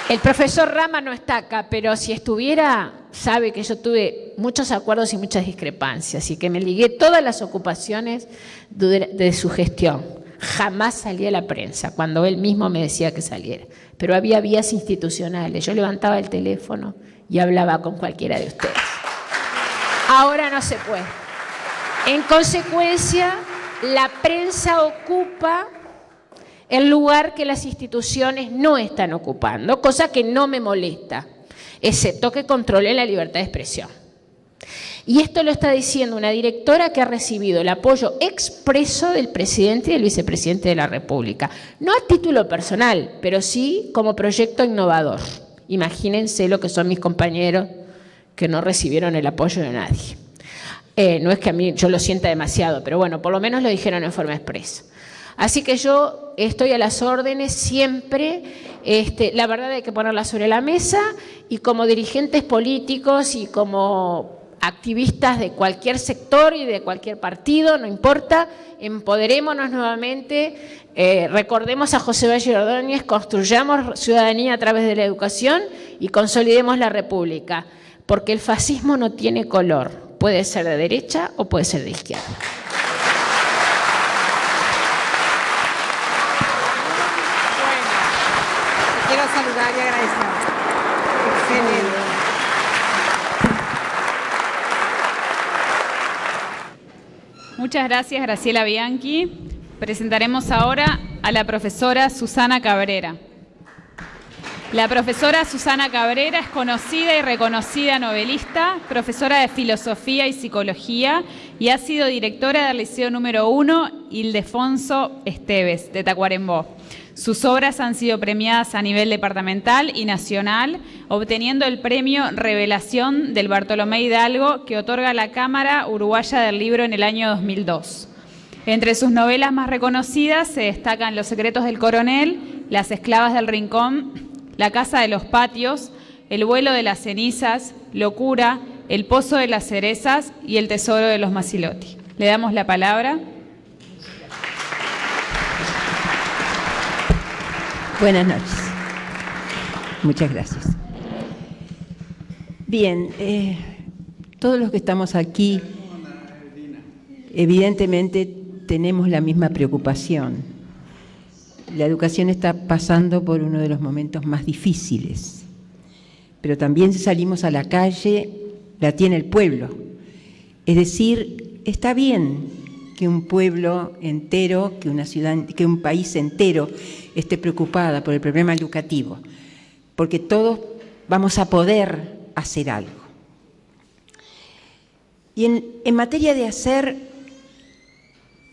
El profesor Rama no está acá, pero si estuviera, sabe que yo tuve muchos acuerdos y muchas discrepancias y que me ligué todas las ocupaciones de su gestión. Jamás salí a la prensa, cuando él mismo me decía que saliera. Pero había vías institucionales. Yo levantaba el teléfono y hablaba con cualquiera de ustedes. Ahora no se puede. En consecuencia, la prensa ocupa el lugar que las instituciones no están ocupando, cosa que no me molesta, excepto que controle la libertad de expresión. Y esto lo está diciendo una directora que ha recibido el apoyo expreso del presidente y del vicepresidente de la República. No a título personal, pero sí como proyecto innovador. Imagínense lo que son mis compañeros que no recibieron el apoyo de nadie. No es que a mí yo lo sienta demasiado, pero bueno, por lo menos lo dijeron en forma expresa. Así que yo estoy a las órdenes siempre, la verdad hay que ponerla sobre la mesa y como dirigentes políticos y como activistas de cualquier sector y de cualquier partido, no importa, empoderémonos nuevamente, recordemos a José Valle Ordóñez, construyamos ciudadanía a través de la educación y consolidemos la República, porque el fascismo no tiene color, puede ser de derecha o puede ser de izquierda. Quiero saludar y agradecer. Excelente. Muchas gracias, Graciela Bianchi. Presentaremos ahora a la profesora Susana Cabrera. La profesora Susana Cabrera es conocida y reconocida novelista, profesora de Filosofía y Psicología y ha sido directora del Liceo número 1 Ildefonso Esteves de Tacuarembó. Sus obras han sido premiadas a nivel departamental y nacional, obteniendo el premio Revelación del Bartolomé Hidalgo que otorga la Cámara Uruguaya del Libro en el año 2002. Entre sus novelas más reconocidas se destacan Los secretos del coronel, Las esclavas del rincón, La casa de los patios, El vuelo de las cenizas, Locura, El pozo de las cerezas y El tesoro de los Macilotti. Le damos la palabra. Buenas noches. Muchas gracias. Bien, todos los que estamos aquí, evidentemente tenemos la misma preocupación. La educación está pasando por uno de los momentos más difíciles, pero también si salimos a la calle, la tiene el pueblo. Es decir, está bien que un pueblo entero, que una ciudad, que un país entero esté preocupada por el problema educativo, porque todos vamos a poder hacer algo. Y en materia de hacer,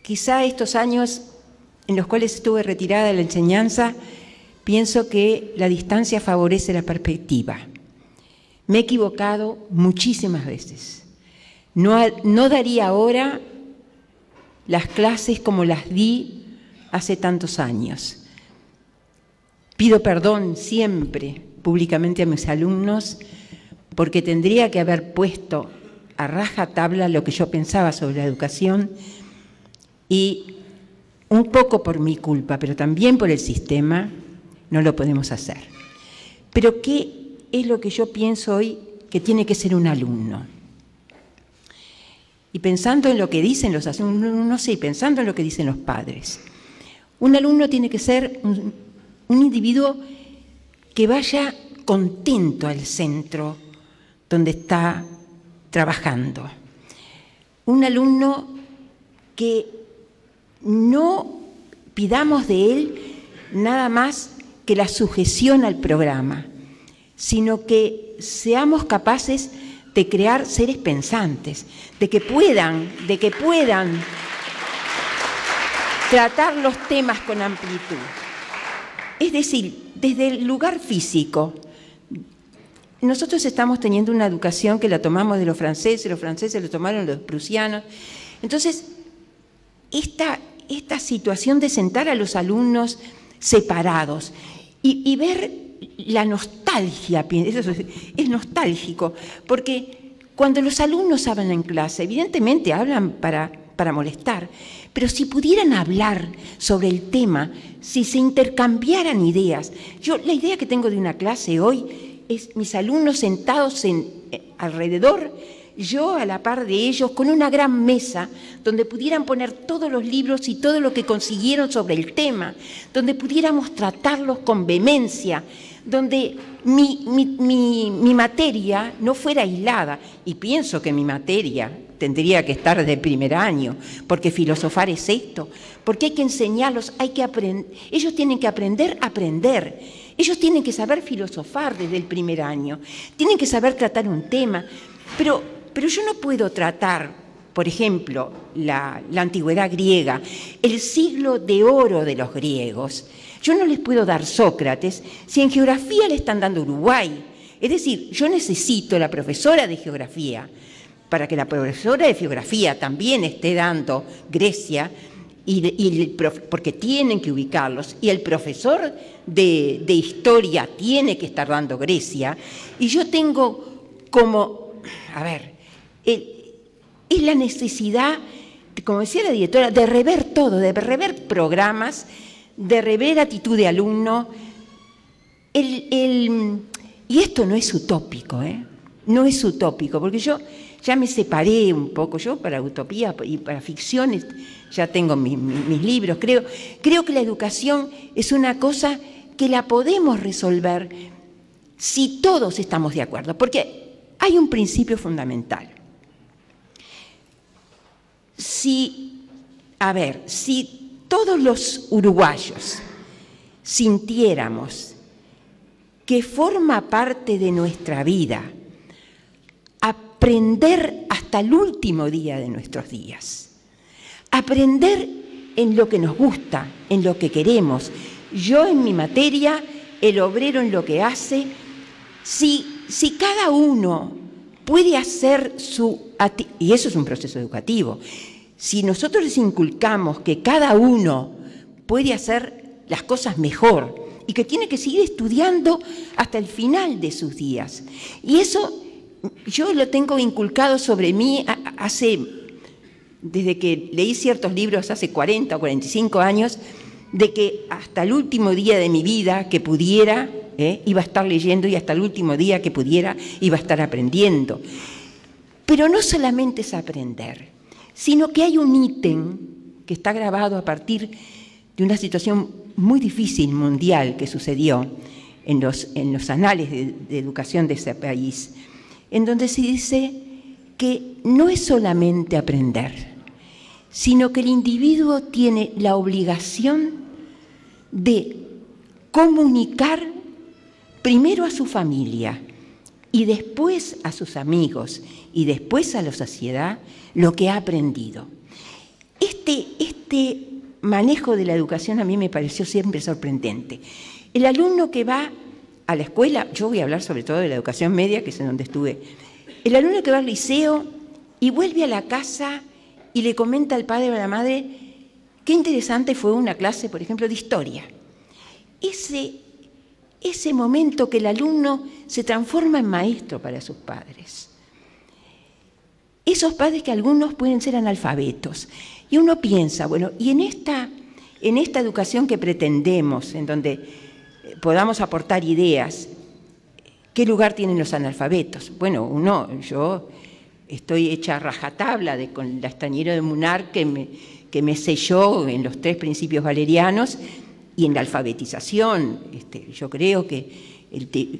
quizá estos años en los cuales estuve retirada de la enseñanza, pienso que la distancia favorece la perspectiva. Me he equivocado muchísimas veces. No daría ahora las clases como las di hace tantos años. Pido perdón siempre públicamente a mis alumnos porque tendría que haber puesto a rajatabla lo que yo pensaba sobre la educación y un poco por mi culpa, pero también por el sistema, no lo podemos hacer. Pero ¿qué es lo que yo pienso hoy que tiene que ser un alumno? Y pensando en lo que dicen los alumnos y pensando en lo que dicen los padres, un alumno tiene que ser un individuo que vaya contento al centro donde está trabajando. Un alumno que no pidamos de él nada más que la sujeción al programa, sino que seamos capaces de crear seres pensantes, de que puedan tratar los temas con amplitud. Es decir, desde el lugar físico, nosotros estamos teniendo una educación que la tomamos de los franceses lo tomaron los prusianos. Entonces, esta situación de sentar a los alumnos separados y ver la nostalgia, eso es nostálgico, porque cuando los alumnos hablan en clase, evidentemente hablan para molestar, pero si pudieran hablar sobre el tema, si se intercambiaran ideas. La idea que tengo de una clase hoy es mis alumnos sentados alrededor, yo a la par de ellos, con una gran mesa donde pudieran poner todos los libros y todo lo que consiguieron sobre el tema, donde pudiéramos tratarlos con vehemencia, donde mi materia no fuera aislada. Y pienso que mi materia tendría que estar de primer año, porque filosofar es esto, porque hay que enseñarlos, ellos tienen que aprender a aprender, ellos tienen que saber filosofar desde el primer año, tienen que saber tratar un tema, pero yo no puedo tratar, por ejemplo, la antigüedad griega, el siglo de oro de los griegos. Yo no les puedo dar Sócrates si en geografía le están dando Uruguay. Es decir, yo necesito la profesora de geografía para que la profesora de geografía también esté dando Grecia, porque tienen que ubicarlos, y el profesor de historia tiene que estar dando Grecia, y yo tengo es la necesidad, como decía la directora, de rever todo, de rever programas, de rever actitud de alumno. Y esto no es utópico, no es utópico, porque yo ya me separé un poco, yo para utopía y para ficciones ya tengo mis libros. Creo que la educación es una cosa que la podemos resolver si todos estamos de acuerdo, porque hay un principio fundamental. Si todos los uruguayos sintiéramos que forma parte de nuestra vida aprender hasta el último día de nuestros días, aprender en lo que nos gusta, en lo que queremos, yo en mi materia, el obrero en lo que hace, si cada uno puede hacer y eso es un proceso educativo, si nosotros les inculcamos que cada uno puede hacer las cosas mejor y que tiene que seguir estudiando hasta el final de sus días, y eso yo lo tengo inculcado sobre mí desde que leí ciertos libros hace 40 o 45 años, de que hasta el último día de mi vida que pudiera, iba a estar leyendo, y hasta el último día que pudiera iba a estar aprendiendo. Pero no solamente es aprender, sino que hay un ítem que está grabado a partir de una situación muy difícil mundial que sucedió en los anales de educación de ese país, en donde se dice que no es solamente aprender, sino que el individuo tiene la obligación de comunicar primero a su familia y después a sus amigos y después a la sociedad lo que ha aprendido. Este manejo de la educación a mí me pareció siempre sorprendente. El alumno que va a la escuela, yo voy a hablar sobre todo de la educación media, que es en donde estuve, el alumno que va al liceo y vuelve a la casa y le comenta al padre o a la madre qué interesante fue una clase, por ejemplo, de historia. Ese momento que el alumno se transforma en maestro para sus padres. Esos padres que algunos pueden ser analfabetos. Y uno piensa, bueno, y en esta educación que pretendemos, en donde podamos aportar ideas, ¿qué lugar tienen los analfabetos? Bueno, yo estoy hecha rajatabla con la Estañero de Munar que me selló en los 3 principios valerianos y en la alfabetización. Yo creo que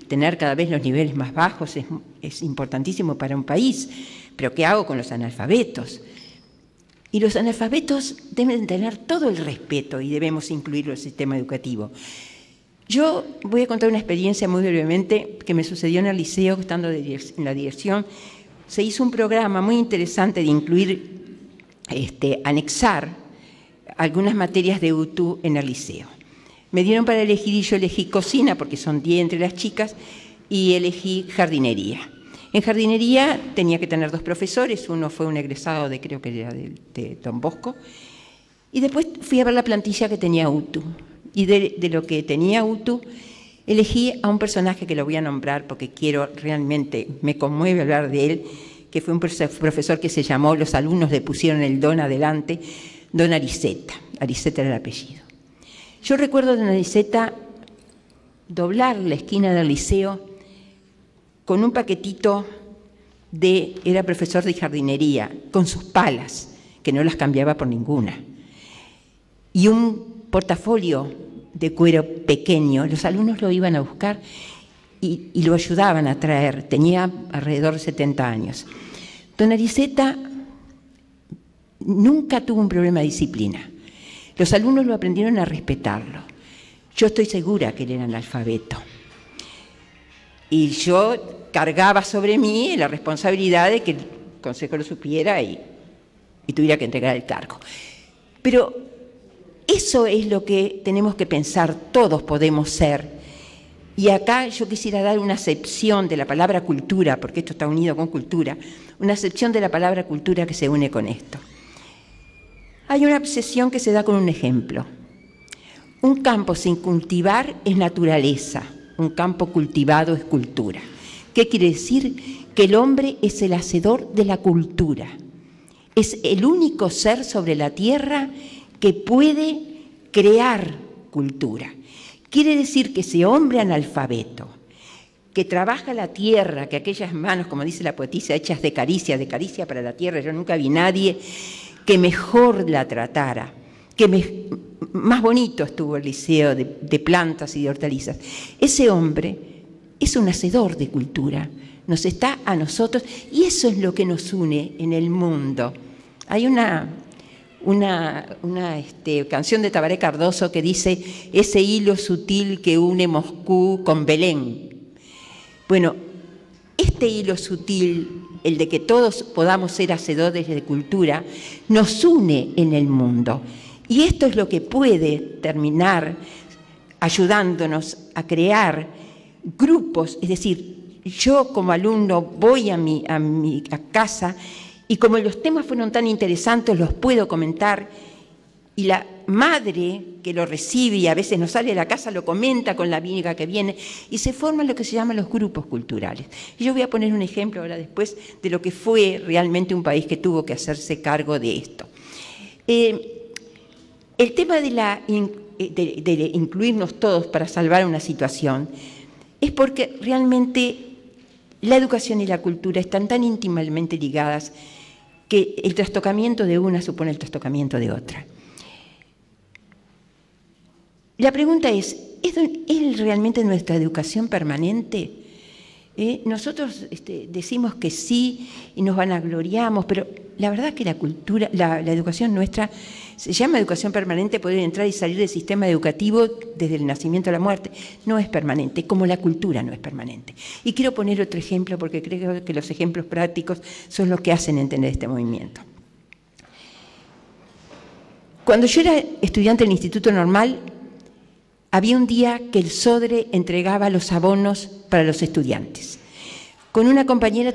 tener cada vez los niveles más bajos es importantísimo para un país, pero ¿qué hago con los analfabetos? Y los analfabetos deben tener todo el respeto y debemos incluirlo en el sistema educativo. Yo voy a contar una experiencia muy brevemente que me sucedió en el liceo, estando en la dirección. Se hizo un programa muy interesante de incluir, anexar algunas materias de UTU en el liceo. Me dieron para elegir y yo elegí cocina, porque son 10 entre las chicas, y elegí jardinería. En jardinería tenía que tener 2 profesores, uno fue un egresado creo que era de Don Bosco, y después fui a ver la plantilla que tenía UTU. Y de lo que tenía UTU, elegí a un personaje que lo voy a nombrar porque realmente me conmueve hablar de él, que fue un profesor que se llamó, los alumnos le pusieron el don adelante, don Ariceta. Ariceta era el apellido. Yo recuerdo a don Ariceta doblar la esquina del liceo con un paquetito era profesor de jardinería, con sus palas, que no las cambiaba por ninguna, y un portafolio de cuero pequeño. Los alumnos lo iban a buscar y lo ayudaban a traer. Tenía alrededor de 70 años. Don Ariceta nunca tuvo un problema de disciplina. Los alumnos lo aprendieron a respetarlo. Yo estoy segura que él era analfabeto. Y yo cargaba sobre mí la responsabilidad de que el consejo lo supiera y tuviera que entregar el cargo. Pero eso es lo que tenemos que pensar, todos podemos ser. Y acá yo quisiera dar una acepción de la palabra cultura, porque esto está unido con cultura, una acepción de la palabra cultura que se une con esto. Hay una obsesión que se da con un ejemplo. Un campo sin cultivar es naturaleza, un campo cultivado es cultura. ¿Qué quiere decir? Que el hombre es el hacedor de la cultura. Es el único ser sobre la tierra que puede crear cultura. Quiere decir que ese hombre analfabeto, que trabaja la tierra, que aquellas manos, como dice la poetisa, hechas de caricia para la tierra, yo nunca vi nadie que mejor la tratara, más bonito estuvo el liceo de plantas y de hortalizas. Ese hombre es un hacedor de cultura, nos está a nosotros, y eso es lo que nos une en el mundo. Hay una canción de Tabaré Cardoso que dice: ese hilo sutil que une Moscú con Belén. Bueno, este hilo sutil, el de que todos podamos ser hacedores de cultura, nos une en el mundo. Y esto es lo que puede terminar ayudándonos a crear grupos. Es decir, yo como alumno voy a casa, y como los temas fueron tan interesantes, los puedo comentar, y la madre que lo recibe y a veces no sale de la casa lo comenta con la amiga que viene, y se forman lo que se llaman los grupos culturales. Y yo voy a poner un ejemplo ahora después de lo que fue realmente un país que tuvo que hacerse cargo de esto. El tema de incluirnos todos para salvar una situación es porque realmente la educación y la cultura están tan íntimamente ligadas que el trastocamiento de una supone el trastocamiento de otra. La pregunta ¿es realmente nuestra educación permanente? Nosotros decimos que sí y nos vanagloriamos, pero la verdad es que la educación nuestra se llama educación permanente, poder entrar y salir del sistema educativo desde el nacimiento a la muerte. No es permanente, como la cultura no es permanente. Y quiero poner otro ejemplo porque creo que los ejemplos prácticos son los que hacen entender este movimiento. Cuando yo era estudiante del Instituto Normal, había un día que el Sodre entregaba los abonos para los estudiantes. Con una compañera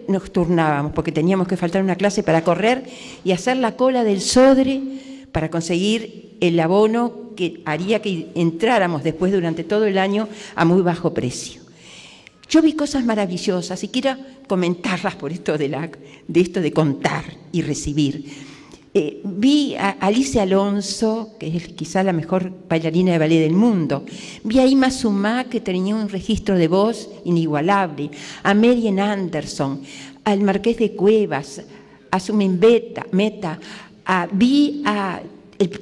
nos turnábamos porque teníamos que faltar una clase para correr y hacer la cola del Sodre para conseguir el abono que haría que entráramos después durante todo el año a muy bajo precio. Yo vi cosas maravillosas y quiero comentarlas por esto de contar y recibir. Vi a Alicia Alonso, que es quizá la mejor bailarina de ballet del mundo. Vi a Ima Sumá, que tenía un registro de voz inigualable. A Marian Anderson, al Marqués de Cuevas, a Sumin Meta.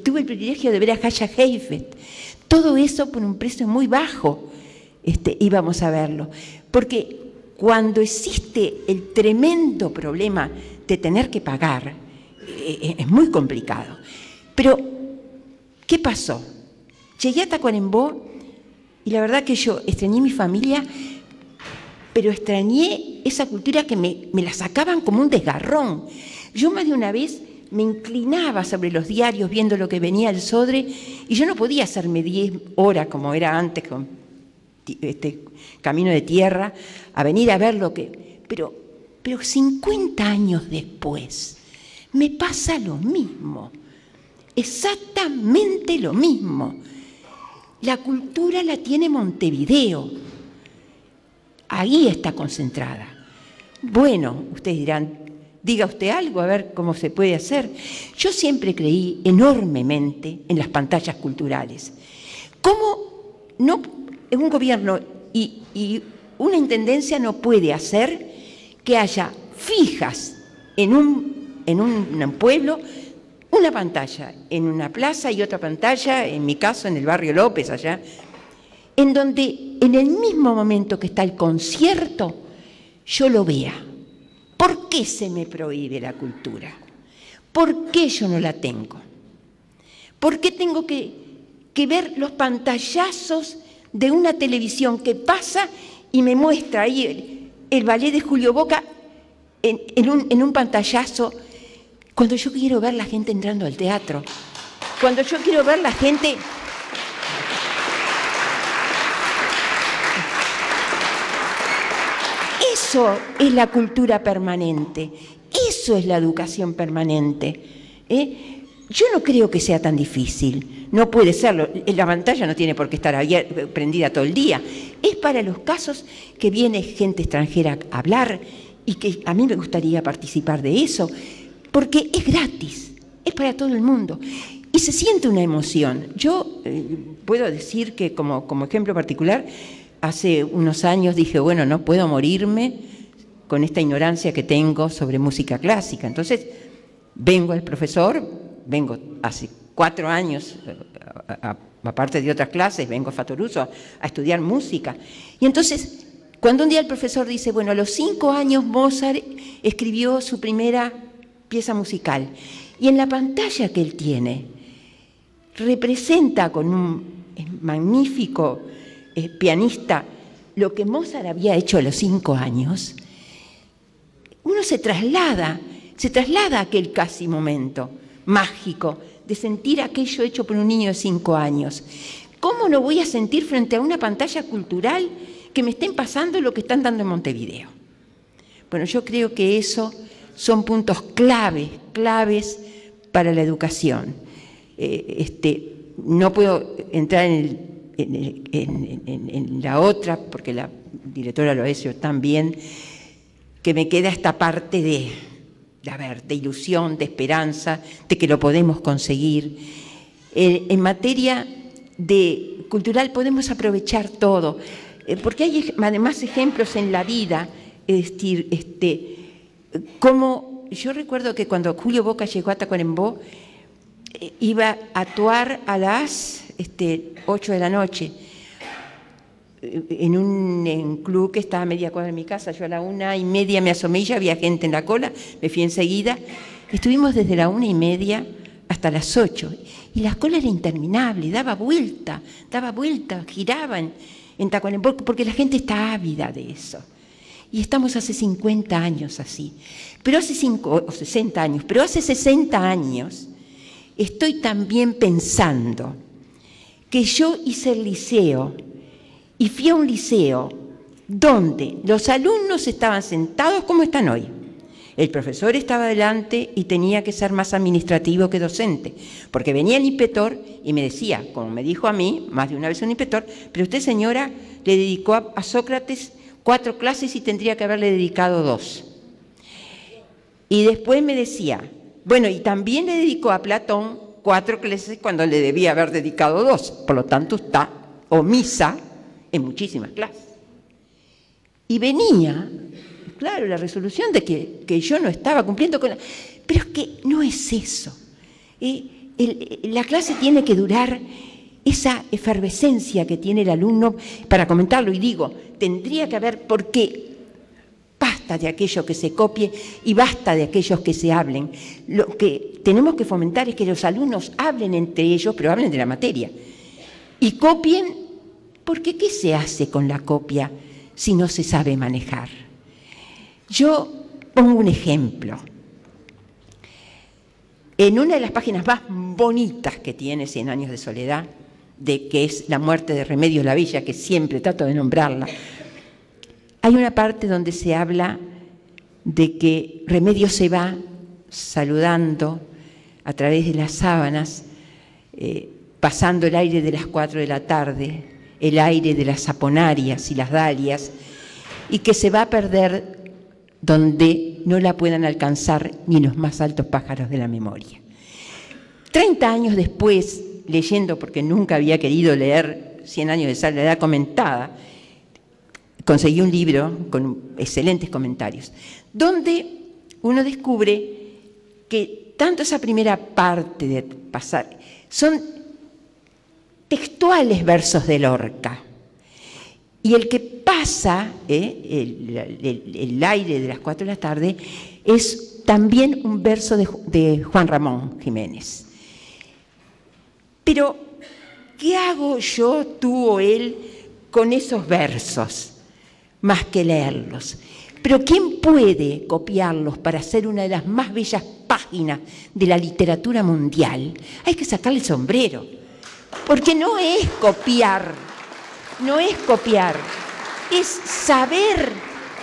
Tuve el privilegio de ver a Jascha Heifetz. Todo eso por un precio muy bajo. íbamos a verlo. Porque cuando existe el tremendo problema de tener que pagar, es muy complicado. Pero, ¿qué pasó? Llegué a Tacuarembó y la verdad que yo extrañé mi familia, pero extrañé esa cultura que me la sacaban como un desgarrón. Yo más de una vez me inclinaba sobre los diarios viendo lo que venía del Sodre y yo no podía hacerme 10 horas como era antes con camino de tierra a venir a ver lo que... Pero 50 años después me pasa lo mismo, exactamente lo mismo. La cultura la tiene Montevideo, ahí está concentrada. Bueno, ustedes dirán, diga usted algo, a ver cómo se puede hacer. Yo siempre creí enormemente en las pantallas culturales. ¿Cómo no un gobierno y una intendencia no puede hacer que haya fijas en un pueblo una pantalla en una plaza y otra pantalla, en mi caso, en el barrio López, allá, en donde en el mismo momento que está el concierto, yo lo vea? ¿Por qué se me prohíbe la cultura? ¿Por qué yo no la tengo? ¿Por qué tengo que ver los pantallazos de una televisión que pasa y me muestra ahí el ballet de Julio Boca en un pantallazo, cuando yo quiero ver la gente entrando al teatro, cuando yo quiero ver la gente... Eso es la cultura permanente, eso es la educación permanente. Yo no creo que sea tan difícil, no puede serlo. La pantalla no tiene por qué estar prendida todo el día. Es para los casos que viene gente extranjera a hablar y que a mí me gustaría participar de eso, porque es gratis, es para todo el mundo y se siente una emoción. Yo puedo decir que como ejemplo particular, hace unos años dije, bueno, no puedo morirme con esta ignorancia que tengo sobre música clásica. Entonces, vengo al profesor, vengo hace 4 años, aparte de otras clases, vengo a Fattoruso a estudiar música. Y entonces, cuando un día el profesor dice, bueno, a los 5 años Mozart escribió su primera pieza musical, y en la pantalla que él tiene, representa con un magnífico pianista lo que Mozart había hecho a los 5 años, uno se traslada a aquel casi momento mágico de sentir aquello hecho por un niño de 5 años. ¿Cómo no voy a sentir frente a una pantalla cultural que me estén pasando lo que están dando en Montevideo? Bueno, yo creo que eso son puntos claves para la educación. No puedo entrar en la otra, porque la directora lo ha hecho tan bien, que me queda esta parte de ilusión, de esperanza, de que lo podemos conseguir. En materia de cultural podemos aprovechar todo, porque hay además ejemplos en la vida, es decir, como yo recuerdo que cuando Julio Boca llegó a Tacuarembó, iba a actuar a las 8 de la noche en un club que estaba a media cuadra de mi casa. Yo a la 1:30 me asomé y ya había gente en la cola, me fui enseguida. Estuvimos desde la 1:30 hasta las 8 y la cola era interminable, daba vuelta, giraba en Tacuarembó, porque la gente está ávida de eso. Y estamos hace 50 años así, pero hace 60 años, pero hace 60 años estoy también pensando que yo hice el liceo y fui a un liceo donde los alumnos estaban sentados como están hoy. El profesor estaba delante y tenía que ser más administrativo que docente, porque venía el inspector y me decía, como me dijo a mí, más de una vez un inspector, pero usted, señora, le dedicó a Sócrates 4 clases y tendría que haberle dedicado 2. Y después me decía, bueno, y también le dedicó a Platón 4 clases cuando le debía haber dedicado 2, por lo tanto está omisa en muchísimas clases. Y venía, claro, la resolución de que yo no estaba cumpliendo con la... Pero es que no es eso. La clase tiene que durar esa efervescencia que tiene el alumno para comentarlo. Y digo, tendría que haber, porque basta de aquello que se copie y basta de aquellos que se hablen. Lo que tenemos que fomentar es que los alumnos hablen entre ellos, pero hablen de la materia. Y copien, porque ¿qué se hace con la copia si no se sabe manejar? Yo pongo un ejemplo. En una de las páginas más bonitas que tiene 100 años de soledad, que es la muerte de Remedios la Villa, que siempre trato de nombrarla, hay una parte donde se habla de que Remedios se va saludando a través de las sábanas, pasando el aire de las 4 de la tarde, el aire de las saponarias y las dalias, y que se va a perder donde no la puedan alcanzar ni los más altos pájaros de la memoria. 30 años después, leyendo, porque nunca había querido leer 100 años de soledad comentada, conseguí un libro con excelentes comentarios, donde uno descubre que tanto esa primera parte de pasar son textuales versos de Lorca, y el que pasa, el aire de las 4 de la tarde, es también un verso de Juan Ramón Jiménez. Pero, ¿qué hago yo, tú o él, con esos versos? Más que leerlos. Pero ¿quién puede copiarlos para hacer una de las más bellas páginas de la literatura mundial? Hay que sacarle el sombrero, porque no es copiar, no es copiar, es saber.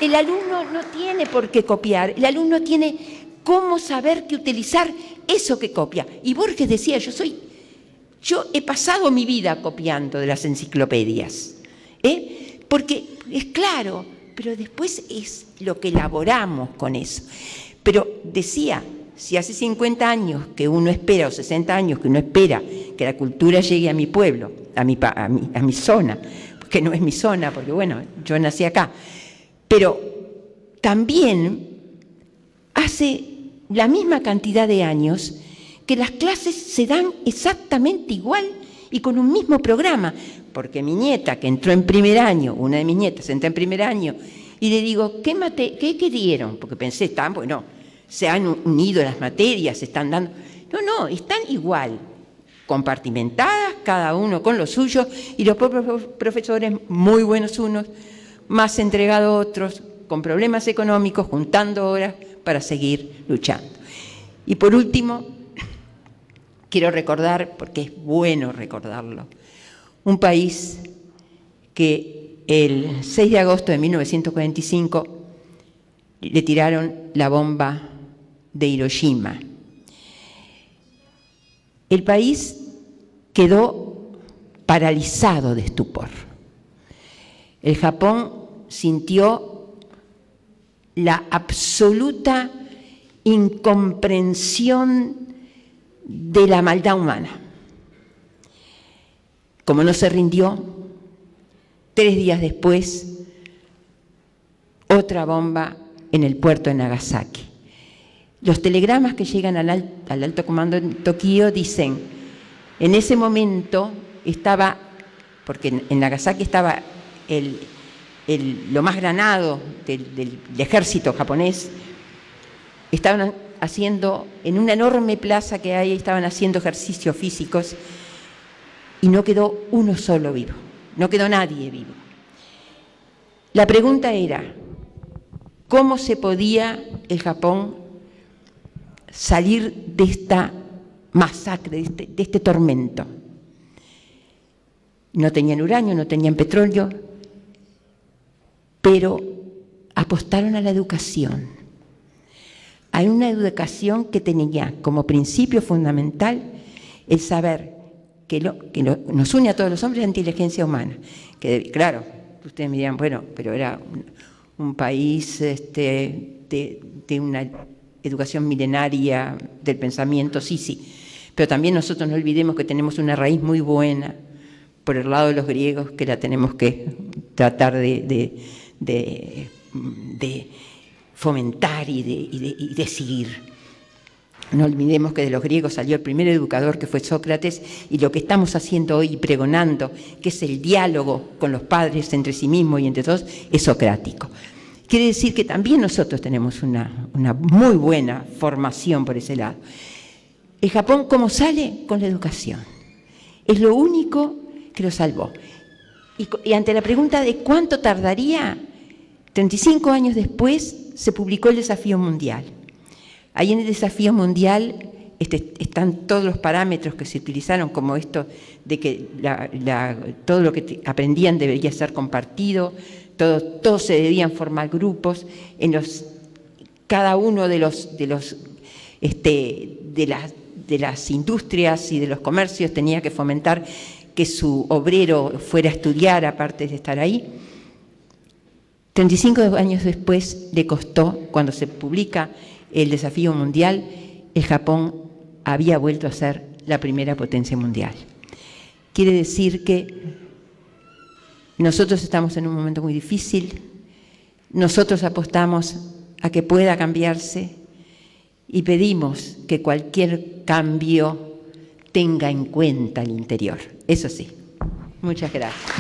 El alumno no tiene por qué copiar, el alumno tiene cómo saber que utilizar eso que copia. Y Borges decía, yo he pasado mi vida copiando de las enciclopedias, porque es claro, pero después es lo que elaboramos con eso. Pero decía, si hace 50 años que uno espera, o 60 años que uno espera que la cultura llegue a mi pueblo, a mi zona, que no es mi zona, porque bueno, yo nací acá, pero también hace la misma cantidad de años que las clases se dan exactamente igual y con un mismo programa, porque mi nieta que entró en primer año, una de mis nietas entró en primer año, y le digo, ¿qué dieron? Porque pensé, bueno, se han unido las materias, se están dando... No, están igual, compartimentadas, cada uno con lo suyo, y los propios profesores, muy buenos unos, más entregados otros, con problemas económicos, juntando horas para seguir luchando. Y por último, quiero recordar, porque es bueno recordarlo, un país que el 6 de agosto de 1945 le tiraron la bomba de Hiroshima. El país quedó paralizado de estupor. El Japón sintió la absoluta incomprensión de la maldad humana. Como no se rindió, 3 días después, otra bomba en el puerto de Nagasaki. Los telegramas que llegan al alto comando en Tokio dicen, en ese momento estaba, porque en Nagasaki estaba lo más granado del ejército japonés, estaban haciendo, en una enorme plaza que hay, estaban haciendo ejercicios físicos y no quedó uno solo vivo, no quedó nadie vivo. La pregunta era, ¿cómo se podía el Japón salir de esta masacre, de este tormento? No tenían uranio, no tenían petróleo, pero apostaron a la educación. Hay una educación que tenía como principio fundamental el saber que nos une a todos los hombres la inteligencia humana. Que, claro, ustedes me dirán, bueno, pero era un país de una educación milenaria del pensamiento, sí, pero también nosotros no olvidemos que tenemos una raíz muy buena por el lado de los griegos que la tenemos que tratar de fomentar y de seguir. No olvidemos que de los griegos salió el primer educador, que fue Sócrates, y lo que estamos haciendo hoy, pregonando, que es el diálogo con los padres entre sí mismos y entre todos, es socrático. Quiere decir que también nosotros tenemos una muy buena formación por ese lado. El Japón, ¿cómo sale? Con la educación. Es lo único que lo salvó. Y ante la pregunta de cuánto tardaría, 35 años después se publicó el Desafío Mundial. Ahí en el Desafío Mundial están todos los parámetros que se utilizaron, como esto de que todo lo que aprendían debería ser compartido, todos se debían formar grupos, cada uno de las industrias y de los comercios tenía que fomentar que su obrero fuera a estudiar aparte de estar ahí. 35 años después le costó, cuando se publica el Desafío Mundial, el Japón había vuelto a ser la primera potencia mundial. Quiere decir que nosotros estamos en un momento muy difícil, nosotros apostamos a que pueda cambiarse y pedimos que cualquier cambio tenga en cuenta el interior. Eso sí. Muchas gracias.